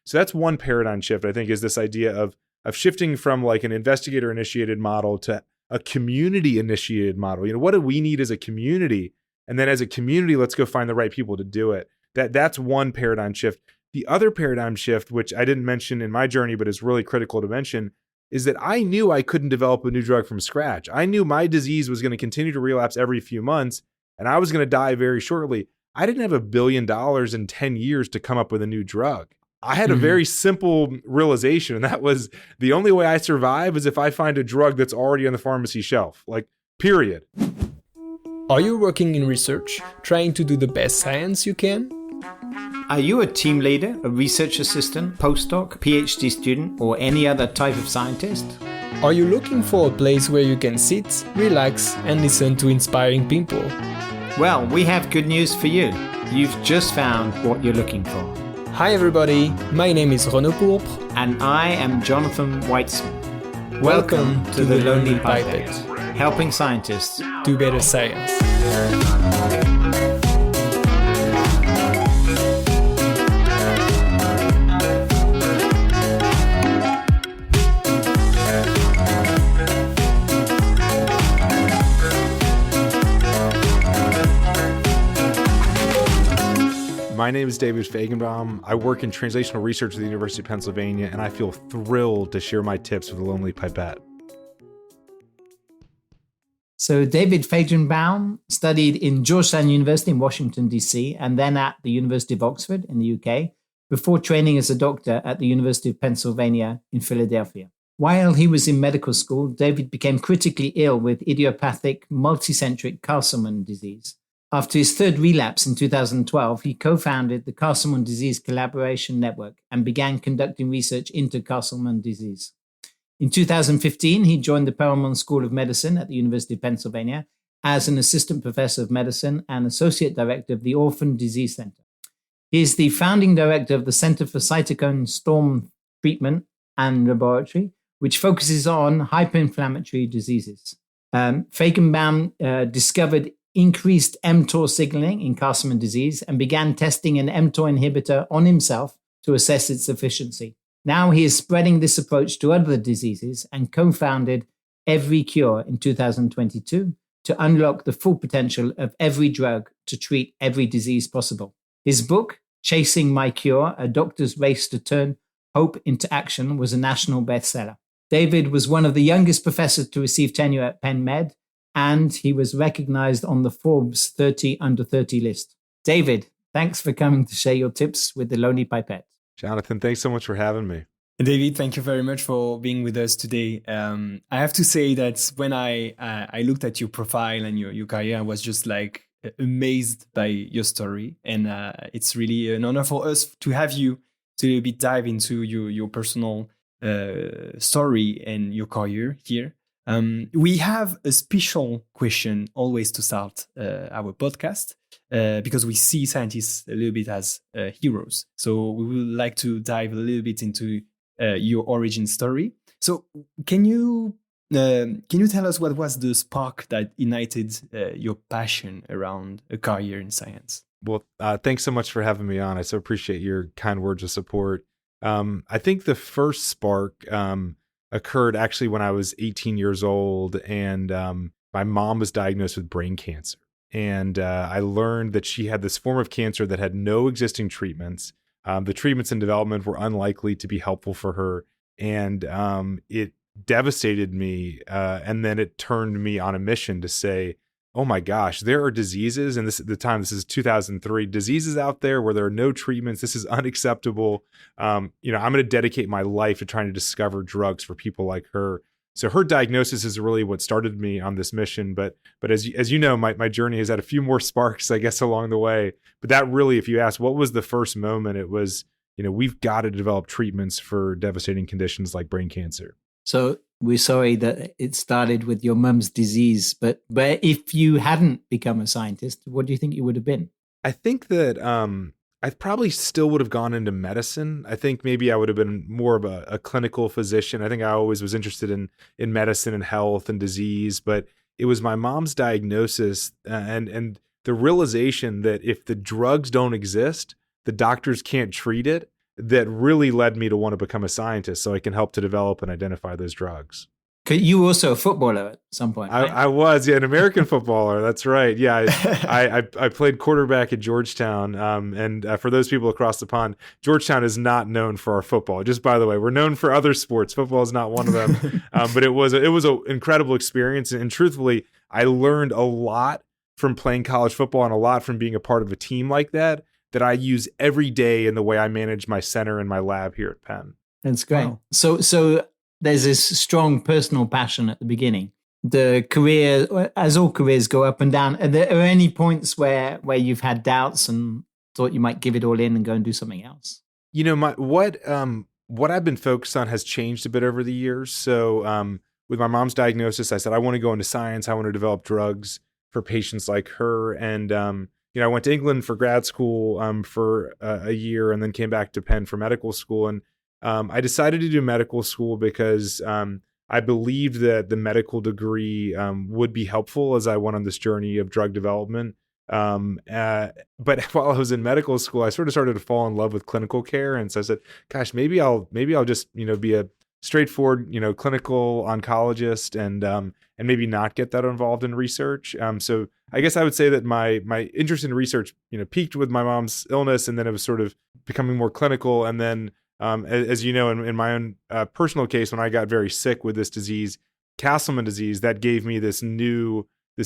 So that's one paradigm shift, I think, is this idea of shifting from like an investigator initiated model to a community initiated model. What do we need as a community? And then as a community, let's go find the right people to do it. That's one paradigm shift. The other paradigm shift, which I didn't mention in my journey, but is really critical to mention, is that I knew I couldn't develop a new drug from scratch. I knew my disease was going to continue to relapse every few months, and I was going to die very shortly. I didn't have $1 billion in 10 years to come up with a new drug. I had a very simple realization, and that was the only way I survive is if I find a drug that's already on the pharmacy shelf, like, period. Are you working in research, trying to do the best science you can? Are you a team leader, a research assistant, postdoc, PhD student, or any other type of scientist? Are you looking for a place where you can sit, relax, and listen to inspiring people? Well, we have good news for you. You've just found what you're looking for. Hi everybody, my name is Renaud Pourpre. And I am Jonathan Weitzman. Welcome to the Lonely Pipette, helping scientists do better science. My name is David Fajgenbaum. I work in translational research at the University of Pennsylvania, and I feel thrilled to share my tips with the Lonely Pipette. So David Fajgenbaum studied in Georgetown University in Washington, D.C., and then at the University of Oxford in the UK, before training as a doctor at the University of Pennsylvania in Philadelphia. While he was in medical school, David became critically ill with idiopathic multicentric Castleman disease. After his third relapse in 2012, he co-founded the Castleman Disease Collaboration Network and began conducting research into Castleman disease. In 2015, he joined the Perelman School of Medicine at the University of Pennsylvania as an assistant professor of medicine and associate director of the Orphan Disease Center. He is the founding director of the Center for Cytokine Storm Treatment and Laboratory, which focuses on hyperinflammatory diseases. Fajgenbaum discovered increased mTOR signaling in Castleman disease and began testing an mTOR inhibitor on himself to assess its efficiency. Now he is spreading this approach to other diseases and co-founded Every Cure in 2022 to unlock the full potential of every drug to treat every disease possible. His book, Chasing My Cure, A Doctor's Race to Turn Hope into Action, was a national bestseller. David was one of the youngest professors to receive tenure at Penn Med, and he was recognized on the Forbes 30 under 30 list. David, thanks for coming to share your tips with the Lonely Pipette. Jonathan, thanks so much for having me. David, thank you very much for being with us today. I have to say that when I looked at your profile and your career, I was just like amazed by your story. And it's really an honor for us to have you to a little bit dive into your personal story and your career here. We have a special question always to start our podcast because we see scientists a little bit as heroes. So we would like to dive a little bit into your origin story. So can you tell us what was the spark that ignited your passion around a career in science? Well, thanks so much for having me on. I so appreciate your kind words of support. I think the first spark occurred actually when I was 18 years old, and my mom was diagnosed with brain cancer. And I learned that she had this form of cancer that had no existing treatments. The treatments in development were unlikely to be helpful for her. And it devastated me. And then it turned me on a mission to say, oh my gosh, there are diseases, and this at the time, this is 2003, diseases out there where there are no treatments. This is unacceptable. I'm going to dedicate my life to trying to discover drugs for people like her. So her diagnosis is really what started me on this mission. But as you know, my journey has had a few more sparks, I guess, along the way. But that really, if you ask, what was the first moment? It was, we've got to develop treatments for devastating conditions like brain cancer. So we're sorry that it started with your mum's disease, but if you hadn't become a scientist, what do you think you would have been? I think that I probably still would have gone into medicine. I think maybe I would have been more of a clinical physician. I think I always was interested in medicine and health and disease, but it was my mom's diagnosis and the realization that if the drugs don't exist, the doctors can't treat it. that really led me to want to become a scientist so I can help to develop and identify those drugs. You were also a footballer at some point, right? I was, an American footballer. That's right. Yeah, I played quarterback at Georgetown. And for those people across the pond, Georgetown is not known for our football. Just by the way, we're known for other sports. Football is not one of them. But it was an incredible experience. And truthfully, I learned a lot from playing college football and a lot from being a part of a team like that I use every day in the way I manage my center and my lab here at Penn. That's great. Wow. So there's this strong personal passion at the beginning. The career, as all careers, go up and down. Are there any points where you've had doubts and thought you might give it all in and go and do something else? What I've been focused on has changed a bit over the years. So with my mom's diagnosis, I said, I want to go into science. I want to develop drugs for patients like her. And, I went to England for grad school for a year and then came back to Penn for medical school. And I decided to do medical school because I believed that the medical degree would be helpful as I went on this journey of drug development. But while I was in medical school, I sort of started to fall in love with clinical care. And so I said, gosh, maybe I'll just, be a straightforward, clinical oncologist and maybe not get that involved in research. So I guess I would say that my interest in research, peaked with my mom's illness, and then it was sort of becoming more clinical. And then, as you know, in my own personal case, when I got very sick with this disease, Castleman disease, that gave me this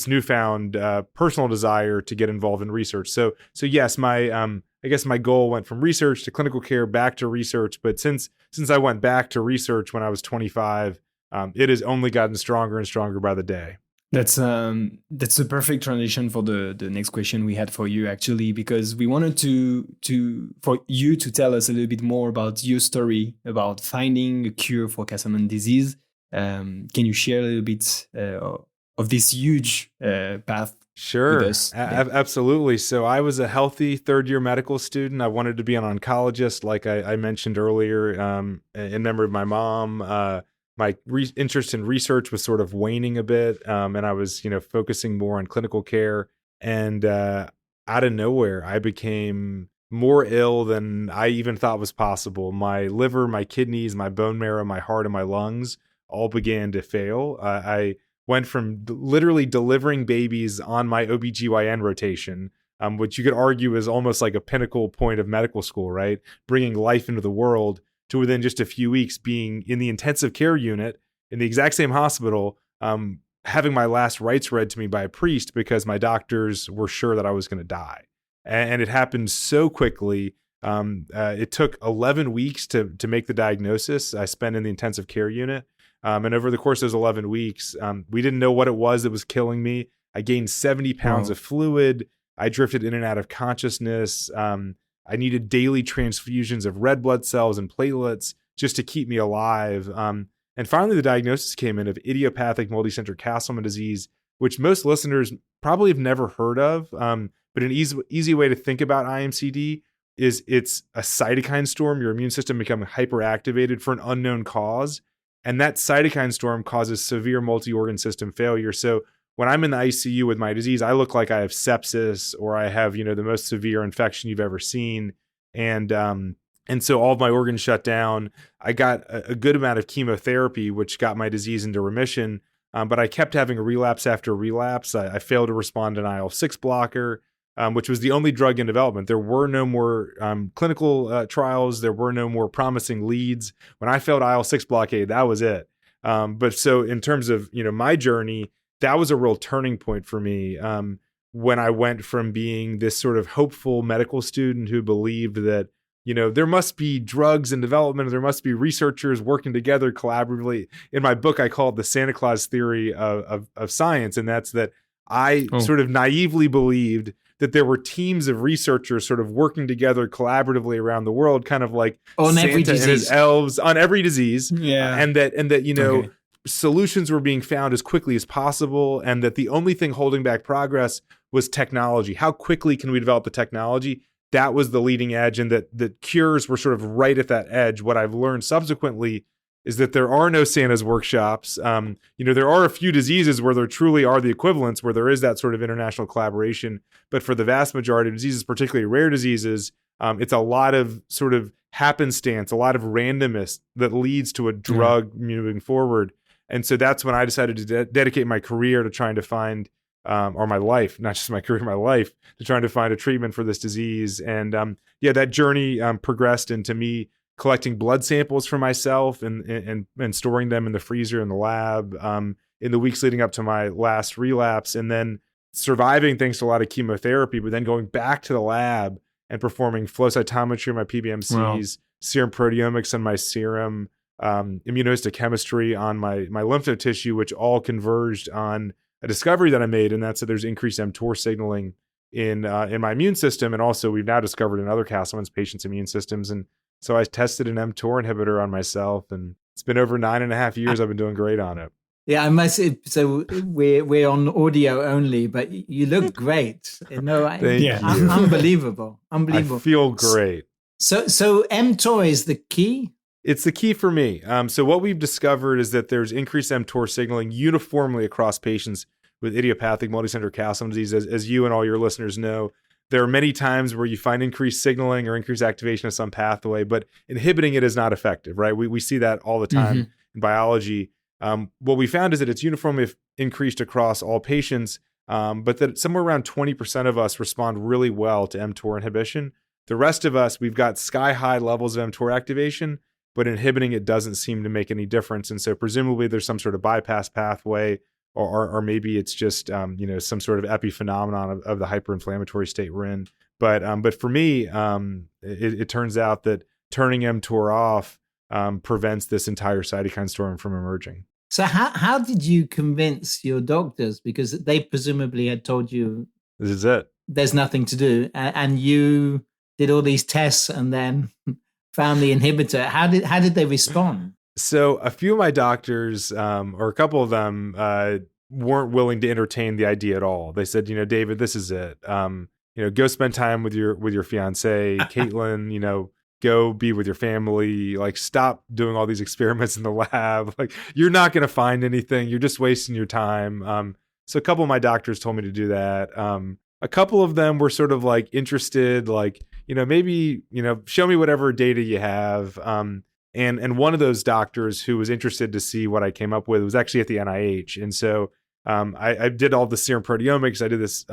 newfound personal desire to get involved in research. So yes, I guess my goal went from research to clinical care back to research. But since I went back to research when I was 25, it has only gotten stronger and stronger by the day. That's the perfect transition for the next question we had for you, actually, because we wanted for you to tell us a little bit more about your story about finding a cure for Castleman disease. Can you share a little bit of this huge path? Sure, with us? Absolutely. So I was a healthy third-year medical student. I wanted to be an oncologist, like I mentioned earlier, in memory of my mom. My interest in research was sort of waning a bit, and I was, focusing more on clinical care. And out of nowhere, I became more ill than I even thought was possible. My liver, my kidneys, my bone marrow, my heart, and my lungs all began to fail. I went from literally delivering babies on my OBGYN rotation, which you could argue is almost like a pinnacle point of medical school, right? Bringing life into the world, to within just a few weeks being in the intensive care unit in the exact same hospital, having my last rites read to me by a priest because my doctors were sure that I was going to die. And it happened so quickly. It took 11 weeks to make the diagnosis. I spent in the intensive care unit. And over the course of those 11 weeks, we didn't know what it was that was killing me. I gained 70 pounds of fluid. I drifted in and out of consciousness. I needed daily transfusions of red blood cells and platelets just to keep me alive. And finally, the diagnosis came in of idiopathic multicenter Castleman disease, which most listeners probably have never heard of. But an easy way to think about IMCD is it's a cytokine storm, your immune system becoming hyperactivated for an unknown cause. And that cytokine storm causes severe multi-organ system failure. So when I'm in the ICU with my disease, I look like I have sepsis or I have, the most severe infection you've ever seen. And so all of my organs shut down. I got a good amount of chemotherapy, which got my disease into remission. But I kept having a relapse after relapse. I failed to respond to an IL-6 blocker, which was the only drug in development. There were no more clinical trials. There were no more promising leads. When I failed IL-6 blockade, that was it. But so in terms of, my journey, that was a real turning point for me when I went from being this sort of hopeful medical student who believed that, there must be drugs in development, there must be researchers working together collaboratively. In my book, I call it the Santa Claus theory of science. And that's that I sort of naively believed that there were teams of researchers sort of working together collaboratively around the world, kind of like on Santa every disease. And his elves on every disease. Yeah. And that solutions were being found as quickly as possible, and that the only thing holding back progress was technology. How quickly can we develop the technology? That was the leading edge, and that cures were sort of right at that edge. What I've learned subsequently is that there are no Santa's workshops. There are a few diseases where there truly are the equivalents, where there is that sort of international collaboration. But for the vast majority of diseases, particularly rare diseases, it's a lot of sort of happenstance, a lot of randomness that leads to a drug moving forward. And so that's when I decided to dedicate my career to trying to find, or my life, not just my career, my life, to trying to find a treatment for this disease. And that journey progressed into me collecting blood samples for myself and storing them in the freezer in the lab in the weeks leading up to my last relapse, and then surviving thanks to a lot of chemotherapy, but then going back to the lab and performing flow cytometry on my PBMCs, serum proteomics on my serum, immunohistochemistry on my lymph node tissue, which all converged on a discovery that I made, and that's that there's increased mTOR signaling in my immune system, and also we've now discovered in other Castleman's patients' immune systems. And so I tested an mTOR inhibitor on myself, and it's been over 9.5 years. I've been doing great on it. Yeah, I must say, so we're on audio only, but you look great. Thank you. Unbelievable. I feel great. So mTOR is the key? It's the key for me. So what we've discovered is that there's increased mTOR signaling uniformly across patients with idiopathic multicenter Castleman disease. As you and all your listeners know, there are many times where you find increased signaling or increased activation of some pathway, but inhibiting it is not effective, right? We see that all the time in biology. What we found is that it's uniformly increased across all patients, but that somewhere around 20% of us respond really well to mTOR inhibition. The rest of us, we've got sky-high levels of mTOR activation, but inhibiting it doesn't seem to make any difference. And so presumably there's some sort of bypass pathway, or maybe it's just some sort of epiphenomenon of the hyperinflammatory state we're in. But for me, it turns out that turning mTOR off prevents this entire cytokine storm from emerging. So how did you convince your doctors? Because they presumably had told you this is it. There's nothing to do, and you did all these tests and then found the inhibitor. How did they respond? So a few of my doctors, or a couple of them, weren't willing to entertain the idea at all. They said, David, this is it. Go spend time with your fiance, Caitlin. Go be with your family. Like, stop doing all these experiments in the lab. Like, you're not going to find anything. You're just wasting your time. So a couple of my doctors told me to do that. A couple of them were sort of like interested, like, maybe, show me whatever data you have. And one of those doctors who was interested to see what I came up with was actually at the NIH. And so I did all the serum proteomics. I did this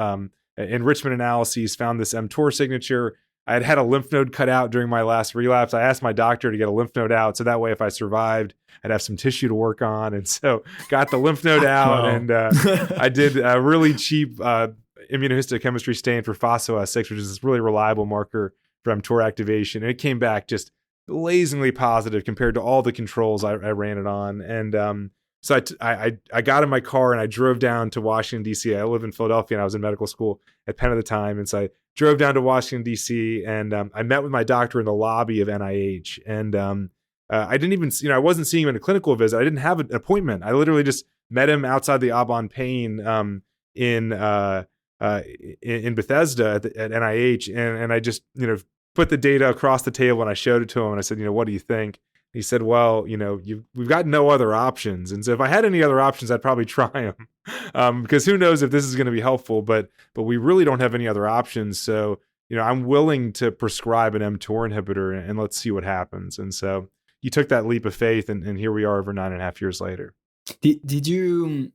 enrichment analyses, found this mTOR signature. I had a lymph node cut out during my last relapse. I asked my doctor to get a lymph node out, so that way if I survived, I'd have some tissue to work on. And so got the lymph node out, and I did a really cheap immunohistochemistry stain for phospho-S6, which is this really reliable marker for mTOR activation. And it came back just blazingly positive compared to all the controls I ran it on. And so I got in my car and I drove down to Washington, D.C. I live in Philadelphia and I was in medical school at Penn at the time. And so I drove down to Washington, D.C. and I met with my doctor in the lobby of NIH. And I didn't even, I wasn't seeing him in a clinical visit. I didn't have an appointment. I literally just met him outside the Aubon Pain in Bethesda at NIH. And I just, put the data across the table and I showed it to him and I said, what do you think? He said, well, we've got no other options. And so if I had any other options, I'd probably try them because who knows if this is going to be helpful, but we really don't have any other options. So, I'm willing to prescribe an mTOR inhibitor and let's see what happens. And so he took that leap of faith and here we are over 9.5 years later. Did you,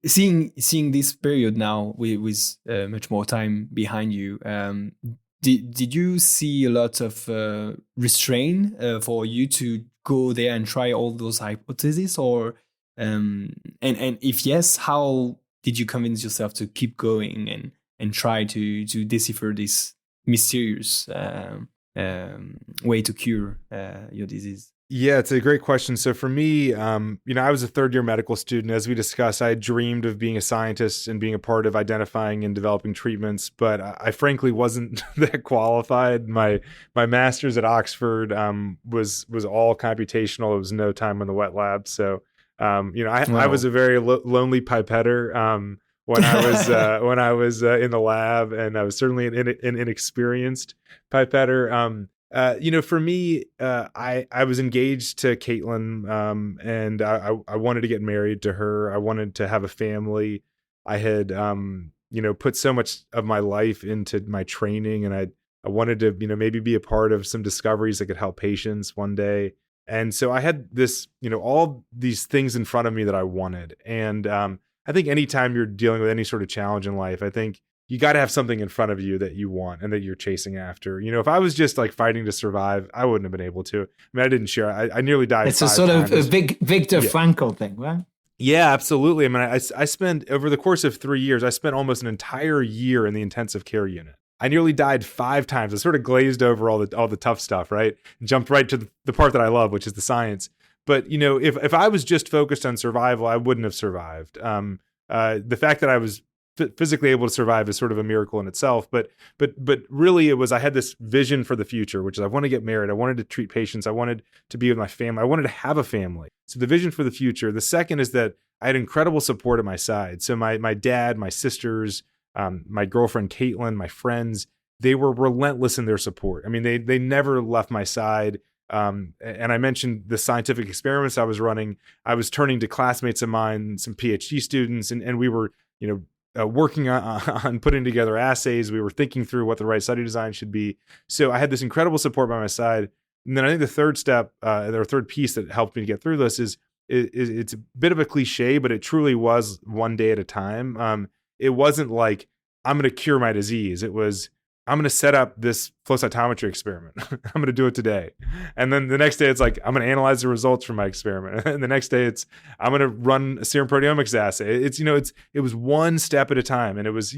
seeing this period now with much more time behind you, Did you see a lot of restraint for you to go there and try all those hypotheses, or and if yes, how did you convince yourself to keep going and try to decipher this mysterious way to cure your disease? Yeah, it's a great question. So for me, I was a third-year medical student. As we discussed, I dreamed of being a scientist and being a part of identifying and developing treatments, but I frankly wasn't that qualified. My master's at Oxford was all computational. It was no time in the wet lab. So, I was a very lonely pipetter when I was in the lab, and I was certainly an inexperienced pipetter. For me, I was engaged to Caitlin, and I wanted to get married to her. I wanted to have a family. I had, put so much of my life into my training, and I wanted to, maybe be a part of some discoveries that could help patients one day. And so I had this, all these things in front of me that I wanted. And I think anytime you're dealing with any sort of challenge in life, I think you got to have something in front of you that you want and that you're chasing after. If I was just like fighting to survive, I wouldn't have been able to. I mean, I didn't share. I nearly died. It's a sort times. of a Viktor Frankl thing, right? Yeah, absolutely. I mean, I spent over the course of 3 years, I spent almost an entire year in the intensive care unit. I nearly died 5 times. I sort of glazed over all the tough stuff, right? And jumped right to the part that I love, which is the science. But if I was just focused on survival, I wouldn't have survived. The fact that I was physically able to survive is sort of a miracle in itself. But really, I had this vision for the future, which is I want to get married. I wanted to treat patients. I wanted to be with my family. I wanted to have a family. So the vision for the future. The second is that I had incredible support at my side. So my dad, my sisters, my girlfriend, Caitlin, my friends, they were relentless in their support. I mean, they never left my side. And I mentioned the scientific experiments I was running. I was turning to classmates of mine, some PhD students, and we were, working on putting together assays. We were thinking through what the right study design should be. So I had this incredible support by my side. And then I think the third step, or third piece that helped me to get through this is it's a bit of a cliche, but it truly was one day at a time. It wasn't like I'm going to cure my disease. It was I'm going to set up this flow cytometry experiment. I'm going to do it today. And then the next day it's like I'm going to analyze the results from my experiment. And the next day it's I'm going to run a serum proteomics assay. It was one step at a time. And it was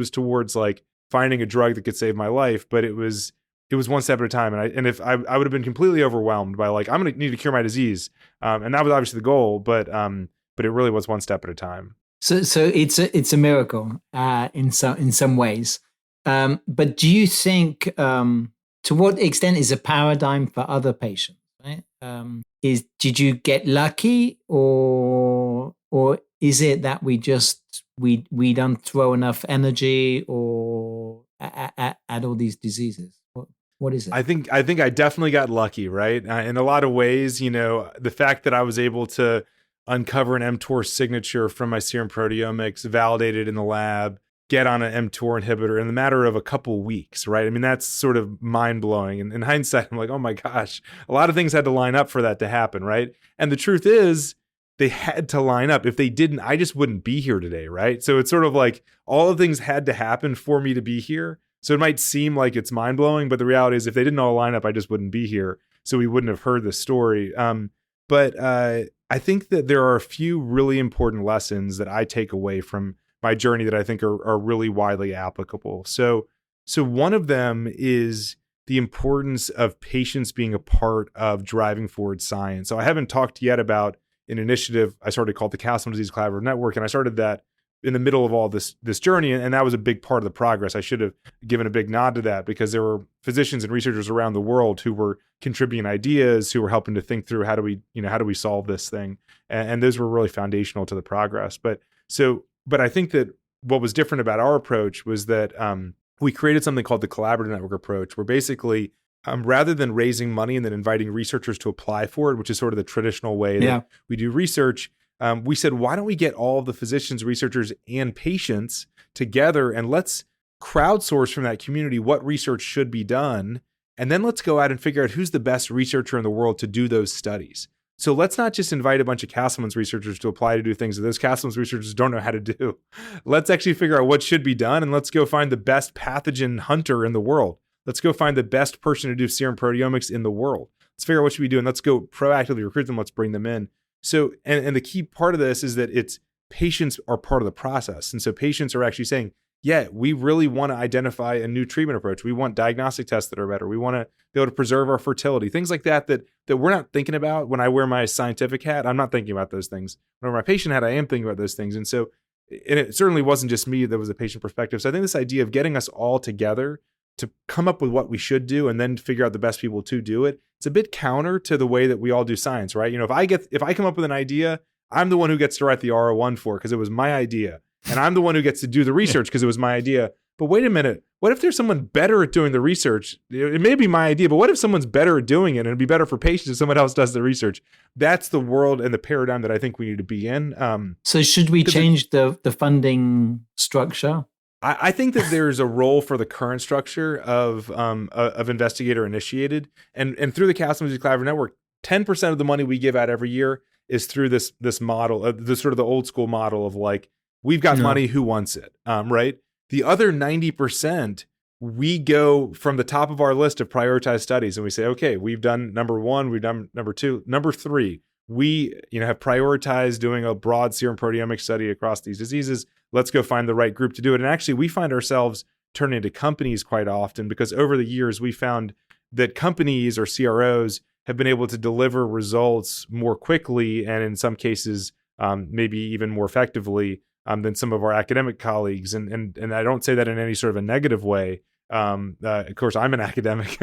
towards like finding a drug that could save my life, but it was one step at a time. And if I would have been completely overwhelmed by like I'm going to need to cure my disece. And that was obviously the goal, but it really was one step at a time. So it's a miracle in some ways. But do you think to what extent is a paradigm for other patients? Right? Did you get lucky, or is it that we don't throw enough energy or at all these diseases? What is it? I think I definitely got lucky, right? In a lot of ways, the fact that I was able to uncover an mTOR signature from my serum proteomics, validate it in the lab, get on an mTOR inhibitor in the matter of a couple weeks, right? I mean, that's sort of mind-blowing. And in hindsight, I'm like, oh my gosh, a lot of things had to line up for that to happen, right? And the truth is, they had to line up. If they didn't, I just wouldn't be here today, right? So it's sort of like all of things had to happen for me to be here. So it might seem like it's mind-blowing, but the reality is if they didn't all line up, I just wouldn't be here. So we wouldn't have heard this story. But I think that there are a few really important lessons that I take away from my journey that I think are really widely applicable. So one of them is the importance of patients being a part of driving forward science. So I haven't talked yet about an initiative I started called the Castleman Disease Collaborative Network, and I started that in the middle of all this journey, and that was a big part of the progress. I should have given a big nod to that because there were physicians and researchers around the world who were contributing ideas, who were helping to think through how do we solve this thing, and those were really foundational to the progress. But I think that what was different about our approach was that we created something called the collaborative network approach, where basically rather than raising money and then inviting researchers to apply for it, which is sort of the traditional way that we do research, we said, why don't we get all of the physicians, researchers, and patients together and let's crowdsource from that community what research should be done. And then let's go out and figure out who's the best researcher in the world to do those studies. So let's not just invite a bunch of Castleman's researchers to apply to do things that those Castleman's researchers don't know how to do. Let's actually figure out what should be done, and let's go find the best pathogen hunter in the world. Let's go find the best person to do serum proteomics in the world. Let's figure out what should we do, and let's go proactively recruit them. Let's bring them in. So, and the key part of this is that it's patients are part of the process. And so patients are actually saying, yeah, we really want to identify a new treatment approach. We want diagnostic tests that are better. We want to be able to preserve our fertility, things like that we're not thinking about. When I wear my scientific hat, I'm not thinking about those things. When I wear my patient hat, I am thinking about those things. And so, and it certainly wasn't just me that was a patient perspective. So I think this idea of getting us all together to come up with what we should do and then figure out the best people to do it, it's a bit counter to the way that we all do science, right? If I come up with an idea, I'm the one who gets to write the R01 for it because it was my idea. And I'm the one who gets to do the research because it was my idea. But wait a minute, what if there's someone better at doing the research? It may be my idea, but what if someone's better at doing it and it'd be better for patients if someone else does the research? That's the world and the paradigm that I think we need to be in. So should we change the funding structure? I think that there's a role for the current structure of investigator initiated, and through the Castleman Collaborative Network, 10% of the money we give out every year is through this model, the sort of the old school model of like, we've got money, who wants it, right? The other 90%, we go from the top of our list of prioritized studies, and we say, okay, we've done number 1, we've done number 2, number 3. We, have prioritized doing a broad serum proteomic study across these diseases. Let's go find the right group to do it. And actually, we find ourselves turning into companies quite often, because over the years, we found that companies or CROs have been able to deliver results more quickly, and in some cases, maybe even more effectively than some of our academic colleagues. And I don't say that in any sort of a negative way. Of course, I'm an academic,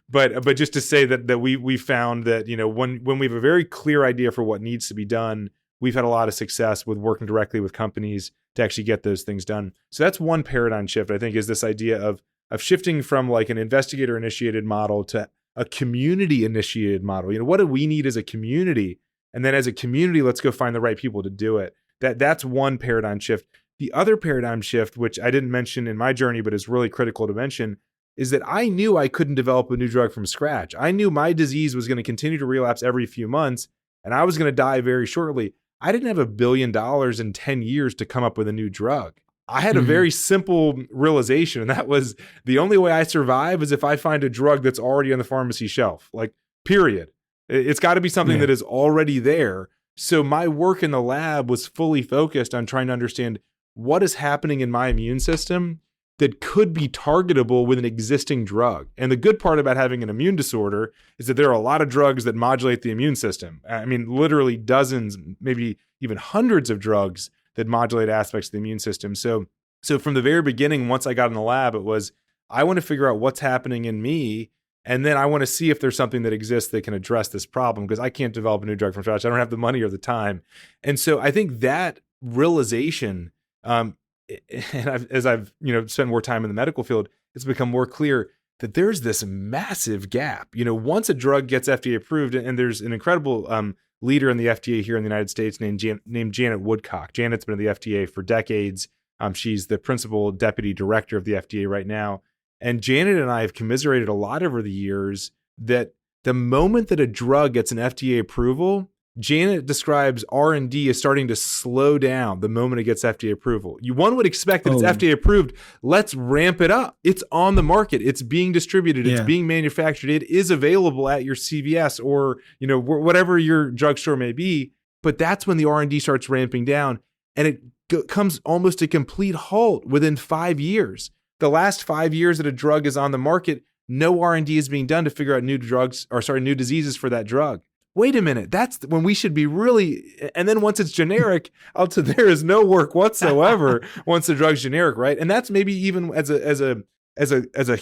but just to say that we found that when we have a very clear idea for what needs to be done, we've had a lot of success with working directly with companies to actually get those things done. So that's one paradigm shift, I think, is this idea of shifting from like an investigator initiated model to a community initiated model. What do we need as a community? And then as a community, let's go find the right people to do it. That's one paradigm shift. The other paradigm shift, which I didn't mention in my journey, but is really critical to mention, is that I knew I couldn't develop a new drug from scratch. I knew my disease was going to continue to relapse every few months, and I was going to die very shortly. I didn't have $1 billion in 10 years to come up with a new drug. I had a very simple realization, and that was the only way I survive is if I find a drug that's already on the pharmacy shelf, like, period. It's got to be something that is already there. So my work in the lab was fully focused on trying to understand what is happening in my immune system that could be targetable with an existing drug. And the good part about having an immune disorder is that there are a lot of drugs that modulate the immune system. I mean, literally dozens, maybe even hundreds of drugs that modulate aspects of the immune system. So from the very beginning, once I got in the lab, it was, I want to figure out what's happening in me. And then I want to see if there's something that exists that can address this problem, because I can't develop a new drug from scratch. I don't have the money or the time. And so I think that realization, as I've spent more time in the medical field, it's become more clear that there's this massive gap. Once a drug gets FDA approved, and there's an incredible leader in the FDA here in the United States named Janet Woodcock. Janet's been in the FDA for decades. She's the principal deputy director of the FDA right now. And Janet and I have commiserated a lot over the years that the moment that a drug gets an FDA approval, Janet describes R&D as starting to slow down the moment it gets FDA approval. One would expect that it's FDA approved. Let's ramp it up. It's on the market. It's being distributed. It's being manufactured. It is available at your CVS or whatever your drugstore may be. But that's when the R&D starts ramping down, and it comes almost to complete halt within 5 years. The last 5 years that a drug is on the market, no R&D is being done to figure out new diseases for that drug. Wait a minute, that's when we should be really, and then once it's generic, there is no work whatsoever once the drug's generic, right? And that's maybe even as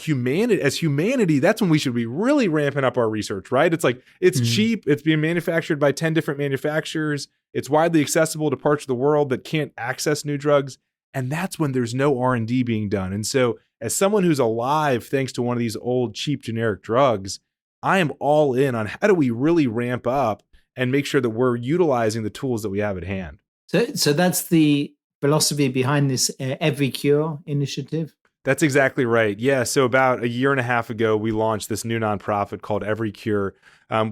humanity, that's when we should be really ramping up our research, right? It's like, it's cheap, it's being manufactured by 10 different manufacturers, it's widely accessible to parts of the world that can't access new drugs, and that's when there's no R&D being done. And so as someone who's alive thanks to one of these old cheap generic drugs, I am all in on how do we really ramp up and make sure that we're utilizing the tools that we have at hand. So that's the philosophy behind this Every Cure initiative? That's exactly right. Yeah. So about a year and a half ago, we launched this new nonprofit called Every Cure,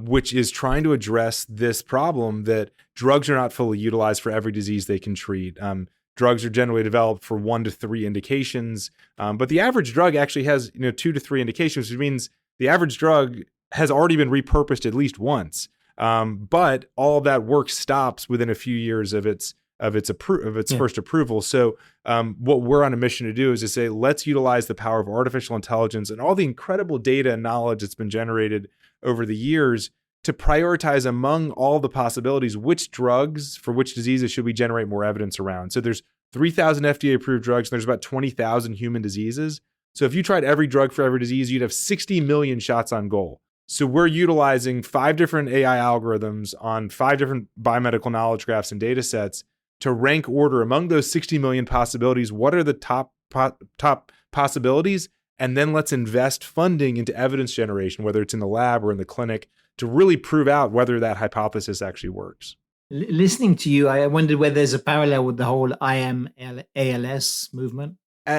which is trying to address this problem that drugs are not fully utilized for every disease they can treat. Drugs are generally developed for 1 to 3 indications, but the average drug actually has 2 to 3 indications, which means the average drug has already been repurposed at least once. But all of that work stops within a few years of its first approval. So what we're on a mission to do is to say, let's utilize the power of artificial intelligence and all the incredible data and knowledge that's been generated over the years to prioritize among all the possibilities, which drugs for which diseases should we generate more evidence around. So there's 3,000 FDA approved drugs, and there's about 20,000 human diseases. So if you tried every drug for every disease, you'd have 60 million shots on goal. So we're utilizing 5 different AI algorithms on 5 different biomedical knowledge graphs and data sets to rank order among those 60 million possibilities. What are the top possibilities? And then let's invest funding into evidence generation, whether it's in the lab or in the clinic, to really prove out whether that hypothesis actually works. Listening to you, I wondered whether there's a parallel with the whole IM-ALS movement.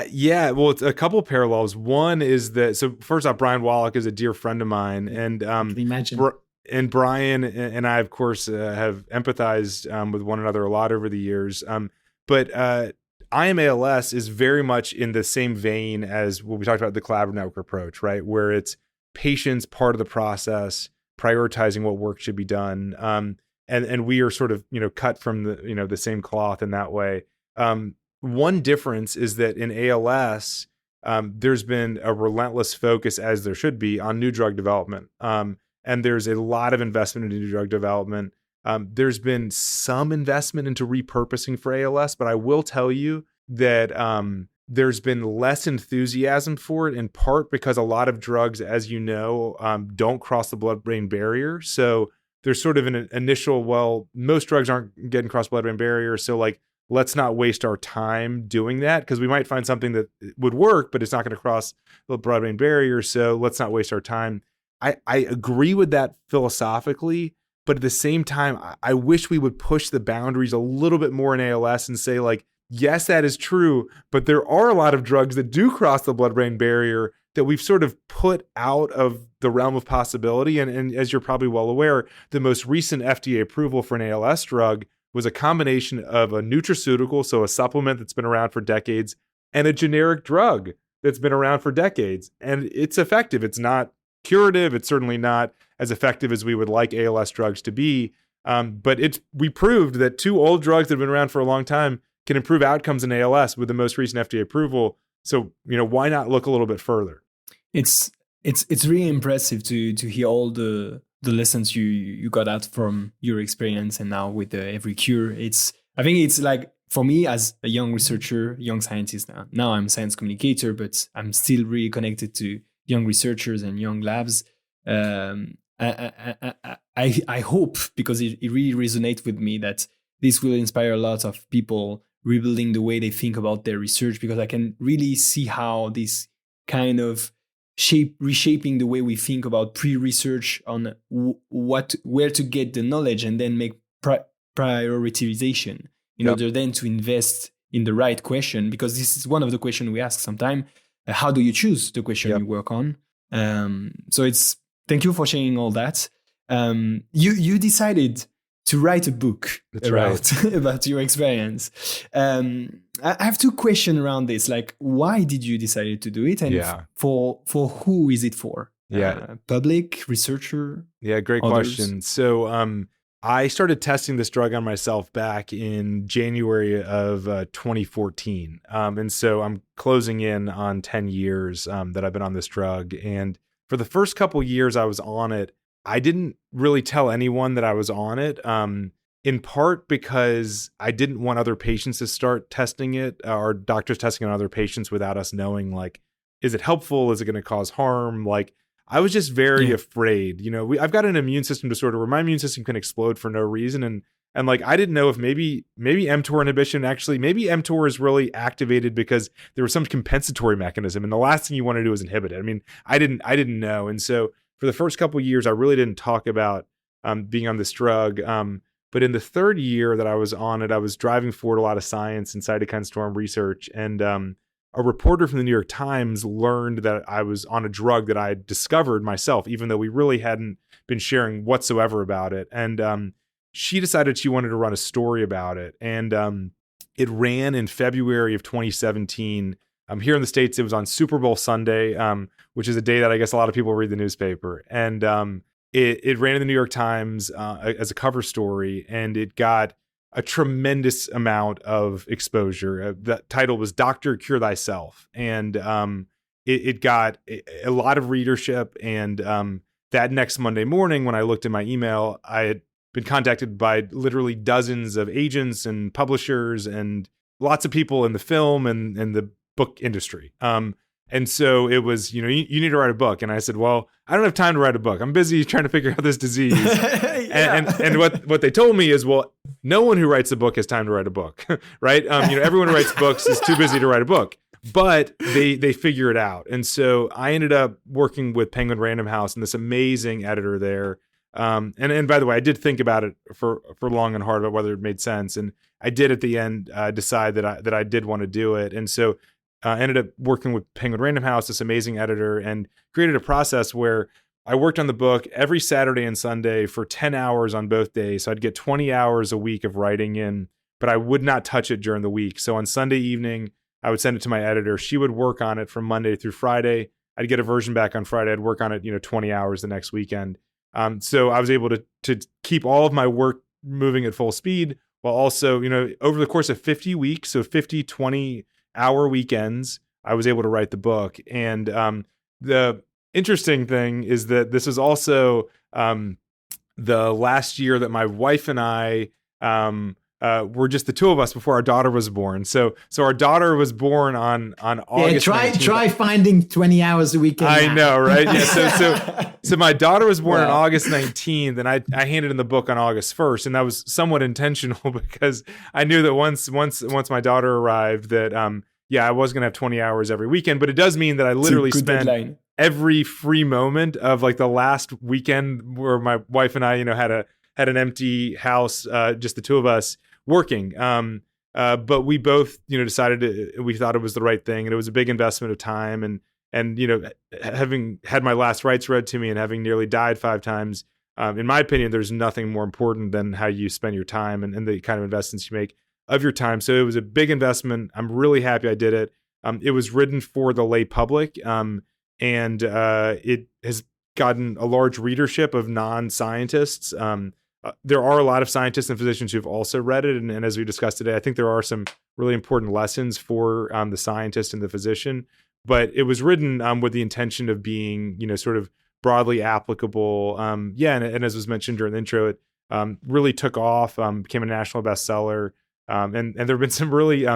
Yeah, well, it's a couple of parallels. One is that, so first off, Brian Wallach is a dear friend of mine, and I can imagine. And Brian and I, of course, have empathized with one another a lot over the years. But IMALS is very much in the same vein as what we talked about, the collaborative network approach, right? Where it's patients part of the process, prioritizing what work should be done. And we are sort of, cut from the, the same cloth in that way. One difference is that in ALS, there's been a relentless focus, as there should be, on new drug development. And there's a lot of investment in new drug development. There's been some investment into repurposing for ALS, but I will tell you that there's been less enthusiasm for it, in part because a lot of drugs, as you know, don't cross the blood-brain barrier. So there's sort of an initial, well, most drugs aren't getting across the blood-brain barrier, so like, let's not waste our time doing that, because we might find something that would work, but it's not going to cross the blood-brain barrier. So let's not waste our time. I agree with that philosophically, but at the same time, I wish we would push the boundaries a little bit more in ALS and say, like, yes, that is true, but there are a lot of drugs that do cross the blood-brain barrier that we've sort of put out of the realm of possibility. And as you're probably well aware, the most recent FDA approval for an ALS drug was a combination of a nutraceutical, so a supplement that's been around for decades, and a generic drug that's been around for decades. And it's effective. It's not curative. It's certainly not as effective as we would like ALS drugs to be. But we proved that two old drugs that have been around for a long time can improve outcomes in ALS with the most recent FDA approval. So, why not look a little bit further? It's really impressive to hear all the lessons you got out from your experience, and now with the Every Cure. I think it's like, for me as a young researcher, young scientist now I'm a science communicator, but I'm still really connected to young researchers and young labs. I hope, because it really resonates with me, that this will inspire a lot of people rebuilding the way they think about their research, because I can really see how this kind of reshaping the way we think about pre-research on where to get the knowledge, and then make prioritization in order then to invest in the right question, because this is one of the questions we ask sometimes. How do you choose the question you work on? So thank you for sharing all that. You decided to write a book about your experience. I have two questions around this. Like, why did you decide to do it? And for who is it for? Public, researcher? Yeah, great question. So I started testing this drug on myself back in January of 2014. And so I'm closing in on 10 years that I've been on this drug. And for the first couple of years I was on it, I didn't really tell anyone that I was on it, in part because I didn't want other patients to start testing it, or doctors testing on other patients without us knowing, like, is it helpful? Is it going to cause harm? Like, I was just very afraid. I've got an immune system disorder where my immune system can explode for no reason. And like, I didn't know if maybe mTOR inhibition, actually, maybe mTOR is really activated because there was some compensatory mechanism. And the last thing you want to do is inhibit it. I mean, I didn't know. And so for the first couple of years, I really didn't talk about being on this drug. But in the third year that I was on it, I was driving forward a lot of science and cytokine storm research. And a reporter from the New York Times learned that I was on a drug that I had discovered myself, even though we really hadn't been sharing whatsoever about it. And she decided she wanted to run a story about it. And it ran in February of 2017. Here in the States, it was on Super Bowl Sunday, which is a day that I guess a lot of people read the newspaper. And it ran in the New York Times as a cover story, and it got a tremendous amount of exposure. The title was "Doctor, Cure Thyself," and it got a lot of readership. And that next Monday morning, when I looked at my email, I had been contacted by literally dozens of agents and publishers and lots of people in the film and the book industry. And so it was, you need to write a book. And I said, well, I don't have time to write a book. I'm busy trying to figure out this disease. And what they told me is, well, no one who writes a book has time to write a book, right? Everyone who writes books is too busy to write a book, but they figure it out. And so I ended up working with Penguin Random House and this amazing editor there. And by the way, I did think about it for long and hard about whether it made sense. And I did at the end decide that I did want to do it. And so ended up working with Penguin Random House, this amazing editor, and created a process where I worked on the book every Saturday and Sunday for 10 hours on both days. So I'd get 20 hours a week of writing in, but I would not touch it during the week. So on Sunday evening, I would send it to my editor. She would work on it from Monday through Friday. I'd get a version back on Friday. I'd work on it, 20 hours the next weekend. So I was able to keep all of my work moving at full speed while also, over the course of 50 weeks, so 50, 20-hour weekends, I was able to write the book. And the interesting thing is that this is also the last year that my wife and I were just the two of us before our daughter was born. So our daughter was born on August 19th. Try finding 20 hours a weekend. I know, right? Yeah. So my daughter was born on August 19th, and I handed in the book on August 1st, and that was somewhat intentional because I knew that once my daughter arrived, that I was going to have 20 hours every weekend. But it does mean that I literally spent every free moment of like the last weekend where my wife and I, had an empty house, just the two of us working. But we both, decided we thought it was the right thing, and it was a big investment of time. And having had my last rites read to me and having nearly died 5 times, in my opinion, there's nothing more important than how you spend your time and the kind of investments you make of your time. So it was a big investment. I'm really happy I did it. It was written for the lay public, and it has gotten a large readership of non-scientists. There are a lot of scientists and physicians who've also read it. And as we discussed today, I think there are some really important lessons for the scientist and the physician. But it was written with the intention of being, sort of broadly applicable. And as was mentioned during the intro, it really took off, became a national bestseller. And there have been some really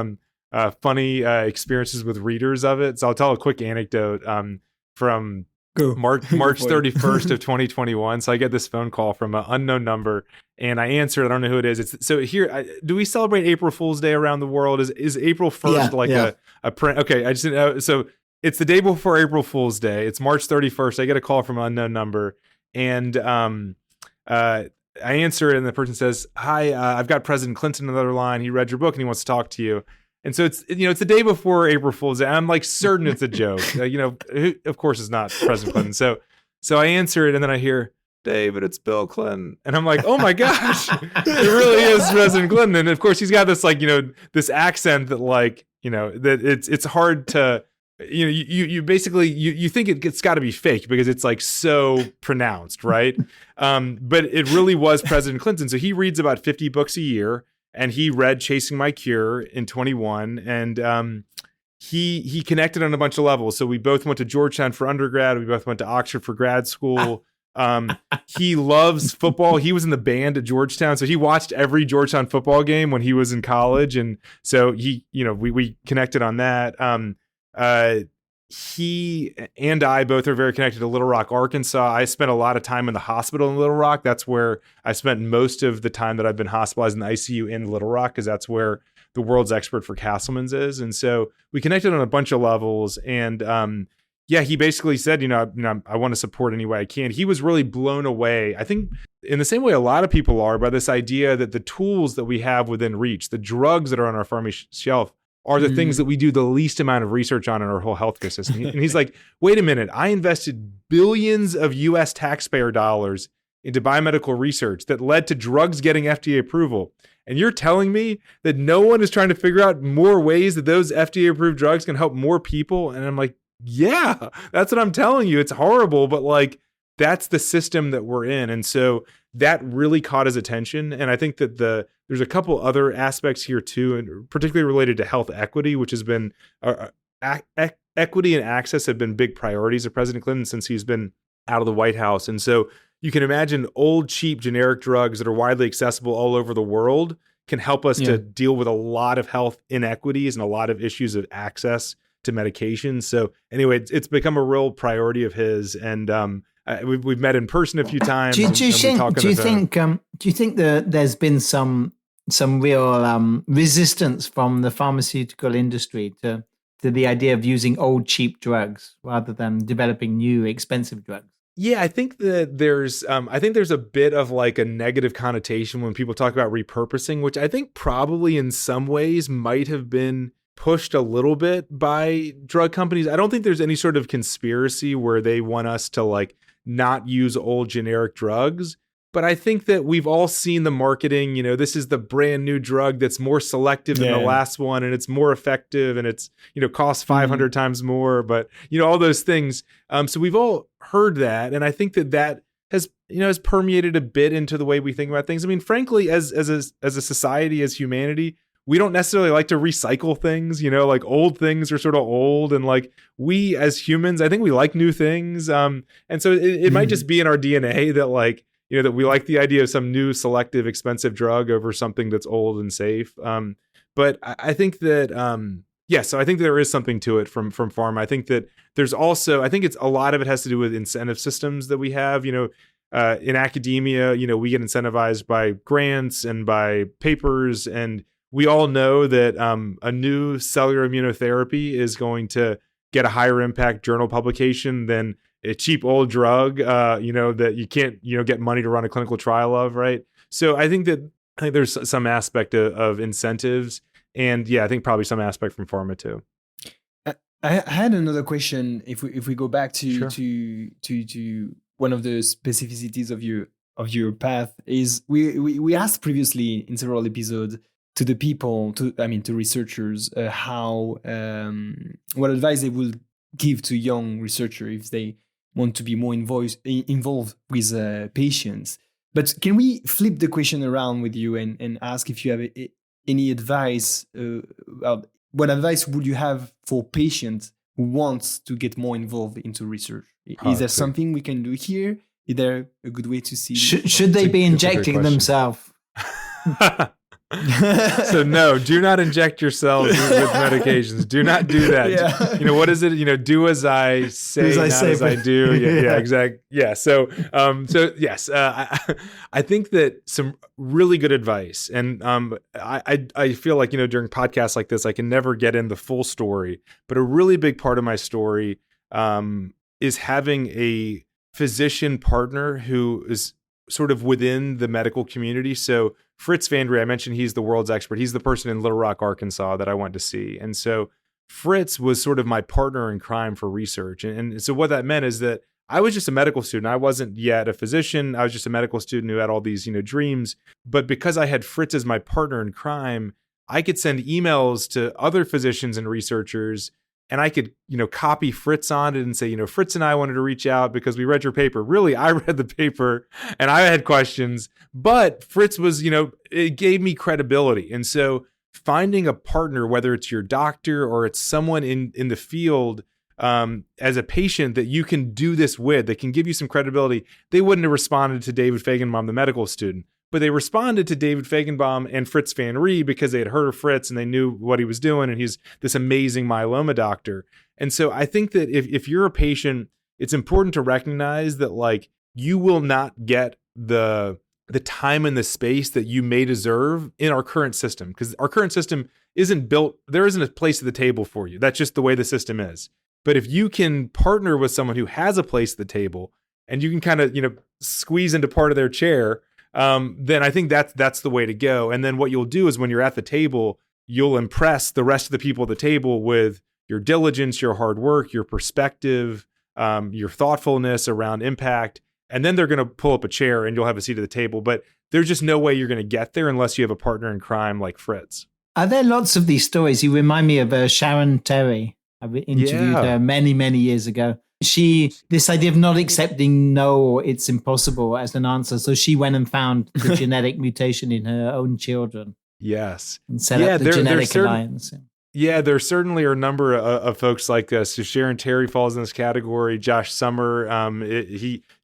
funny experiences with readers of it. So I'll tell a quick anecdote from March 31st of 2021. So I get this phone call from an unknown number, and I answer it. I don't know who it is. Do we celebrate April Fool's Day around the world? Is April 1st a print? Okay, I just didn't know. So it's the day before April Fool's Day. It's March 31st. I get a call from an unknown number, and I answer it, and the person says, "Hi, I've got President Clinton on the other line. He read your book and he wants to talk to you." And so it's the day before April Fool's Day. I'm like certain it's a joke. Of course it's not President Clinton. So I answer it, and then I hear, "David, it's Bill Clinton," and I'm like, "Oh my gosh, it really is President Clinton." And of course he's got this this accent that that it's hard to. You basically you think it's got to be fake because it's like so pronounced, right? But it really was President Clinton. So he reads about 50 books a year, and he read Chasing My Cure in 21, and he connected on a bunch of levels. So we both went to Georgetown for undergrad. We both went to Oxford for grad school. He loves football. He was in the band at Georgetown, so he watched every Georgetown football game when he was in college, and so we connected on that. He and I both are very connected to Little Rock, Arkansas. I spent a lot of time in the hospital in Little Rock. That's where I spent most of the time that I've been hospitalized in the ICU in Little Rock, because that's where the world's expert for Castleman's is. And so we connected on a bunch of levels. And he basically said, I want to support any way I can. He was really blown away, I think, in the same way a lot of people are, by this idea that the tools that we have within reach, the drugs that are on our pharmacy shelf, are the things that we do the least amount of research on in our whole healthcare system. And he's like, wait a minute, I invested billions of US taxpayer dollars into biomedical research that led to drugs getting FDA approval. And you're telling me that no one is trying to figure out more ways that those FDA approved drugs can help more people? And I'm like, yeah, that's what I'm telling you. It's horrible, but that's the system that we're in. And so that really caught his attention. And I think that there's a couple other aspects here too, and particularly related to health equity, which has been equity and access have been big priorities of President Clinton since he's been out of the White House. And so you can imagine old, cheap, generic drugs that are widely accessible all over the world can help us to deal with a lot of health inequities and a lot of issues of access to medications. So anyway, it's become a real priority of his. And we've met in person a few times. Do you think that there's been some real resistance from the pharmaceutical industry to the idea of using old cheap drugs rather than developing new expensive drugs? Yeah, I think that there's a bit of a negative connotation when people talk about repurposing, which I think probably in some ways might have been pushed a little bit by drug companies. I don't think there's any sort of conspiracy where they want us to like not use old generic drugs. But I think that we've all seen the marketing, this is the brand new drug that's more selective than the last one, and it's more effective, and it's, costs 500 times more, but, all those things. So we've all heard that. And I think that has permeated a bit into the way we think about things. I mean, frankly, as a society, as humanity, we don't necessarily like to recycle things, like old things are sort of old. And like we as humans, I think we like new things. And so it might just be in our DNA that like, that we like the idea of some new selective expensive drug over something that's old and safe. But I think that, so I think there is something to it from pharma. I think that there's also, I think it's a lot of it has to do with incentive systems that we have, in academia, we get incentivized by grants and by papers, and we all know that a new cellular immunotherapy is going to get a higher impact journal publication than a cheap old drug, that you can't, get money to run a clinical trial of, right? So I think there's some aspect of incentives, and I think probably some aspect from pharma too. I had another question. If we go back to one of the specificities of your path is we asked previously in several episodes to the people, to researchers, what advice they will give to young researchers if they want to be more involved with patients. But can we flip the question around with you and ask if you have any advice? What advice would you have for patients who want to get more involved into research? Is there something we can do here? Is there a good way to see? Should they be injecting themselves? So no, do not inject yourselves with medications. Do not do that. Yeah. What is it? Do as I say, not as I do. Yeah, exactly. Yeah. So yes, I think that some really good advice, and I feel like during podcasts like this, I can never get in the full story, but a really big part of my story is having a physician partner who is sort of within the medical community. So Fritz Van Ree, I mentioned he's the world's expert. He's the person in Little Rock, Arkansas that I went to see. And so Fritz was sort of my partner in crime for research. And so what that meant is that I was just a medical student. I wasn't yet a physician. I was just a medical student who had all these, dreams. But because I had Fritz as my partner in crime, I could send emails to other physicians and researchers, and I could, copy Fritz on it and say, Fritz and I wanted to reach out because we read your paper. Really, I read the paper and I had questions, but Fritz was, it gave me credibility. And so finding a partner, whether it's your doctor or it's someone in the field as a patient that you can do this with, that can give you some credibility. They wouldn't have responded to David Fajgenbaum, the medical student, but they responded to David Fajgenbaum and Fritz Van Ree because they had heard of Fritz and they knew what he was doing, and he's this amazing myeloma doctor. And so I think that if you're a patient, it's important to recognize that like you will not get the time and the space that you may deserve in our current system, because our current system isn't built, there isn't a place at the table for you. That's just the way the system is. But if you can partner with someone who has a place at the table and you can kind of, squeeze into part of their chair, then I think that's the way to go. And then what you'll do is when you're at the table, you'll impress the rest of the people at the table with your diligence, your hard work, your perspective, your thoughtfulness around impact. And then they're going to pull up a chair and you'll have a seat at the table. But there's just no way you're going to get there unless you have a partner in crime like Fritz. Are there lots of these stories? You remind me of Sharon Terry. I interviewed her many, many years ago. This idea of not accepting no or it's impossible as an answer. So she went and found the genetic mutation in her own children. Yes. And set up the genetic alliance. Yeah, there certainly are a number of folks like this. So Sharon Terry falls in this category. Josh Summer,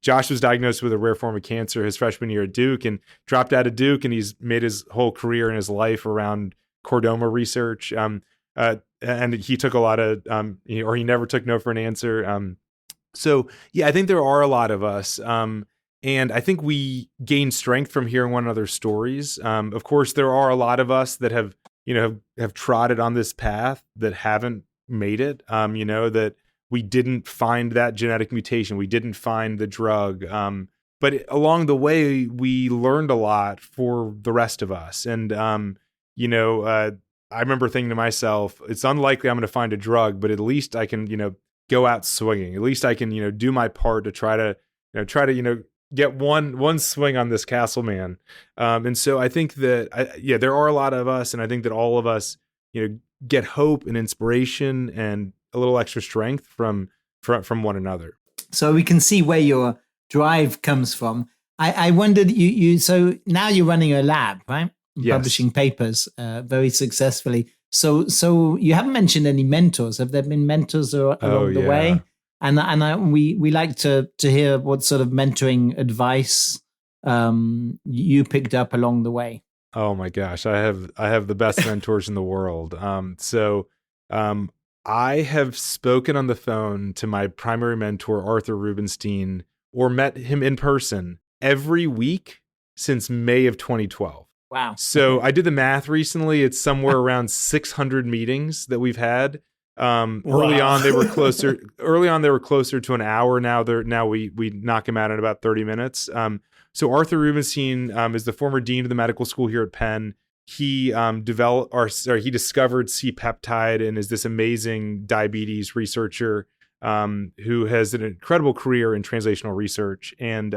Josh was diagnosed with a rare form of cancer his freshman year at Duke and dropped out of Duke, and he's made his whole career and his life around chordoma research. And he took a lot of, or he never took no for an answer. So yeah, I think there are a lot of us. And I think we gain strength from hearing one another's stories. Of course, there are a lot of us that have trotted on this path that haven't made it, that we didn't find that genetic mutation. We didn't find the drug. But along the way, we learned a lot for the rest of us. And, I remember thinking to myself, it's unlikely I'm going to find a drug, but at least I can, go out swinging. At least I can, do my part to try to get one swing on this Castleman. And so I think that, there are a lot of us, and I think that all of us, get hope and inspiration and a little extra strength from one another. So we can see where your drive comes from. I wondered, so now you're running a lab, right? Yes. Publishing papers very successfully. So you haven't mentioned any mentors. Have there been mentors along the way? And we like to hear what sort of mentoring advice you picked up along the way. Oh my gosh, I have the best mentors in the world. I have spoken on the phone to my primary mentor, Arthur Rubenstein, or met him in person every week since May of 2012. Wow. So I did the math recently. It's somewhere around 600 meetings that we've had. Early on, they were closer. Early on, they were closer to an hour. Now we knock them out in about 30 minutes. So Arthur Rubenstein is the former dean of the medical school here at Penn. He he discovered C-peptide and is this amazing diabetes researcher who has an incredible career in translational research. And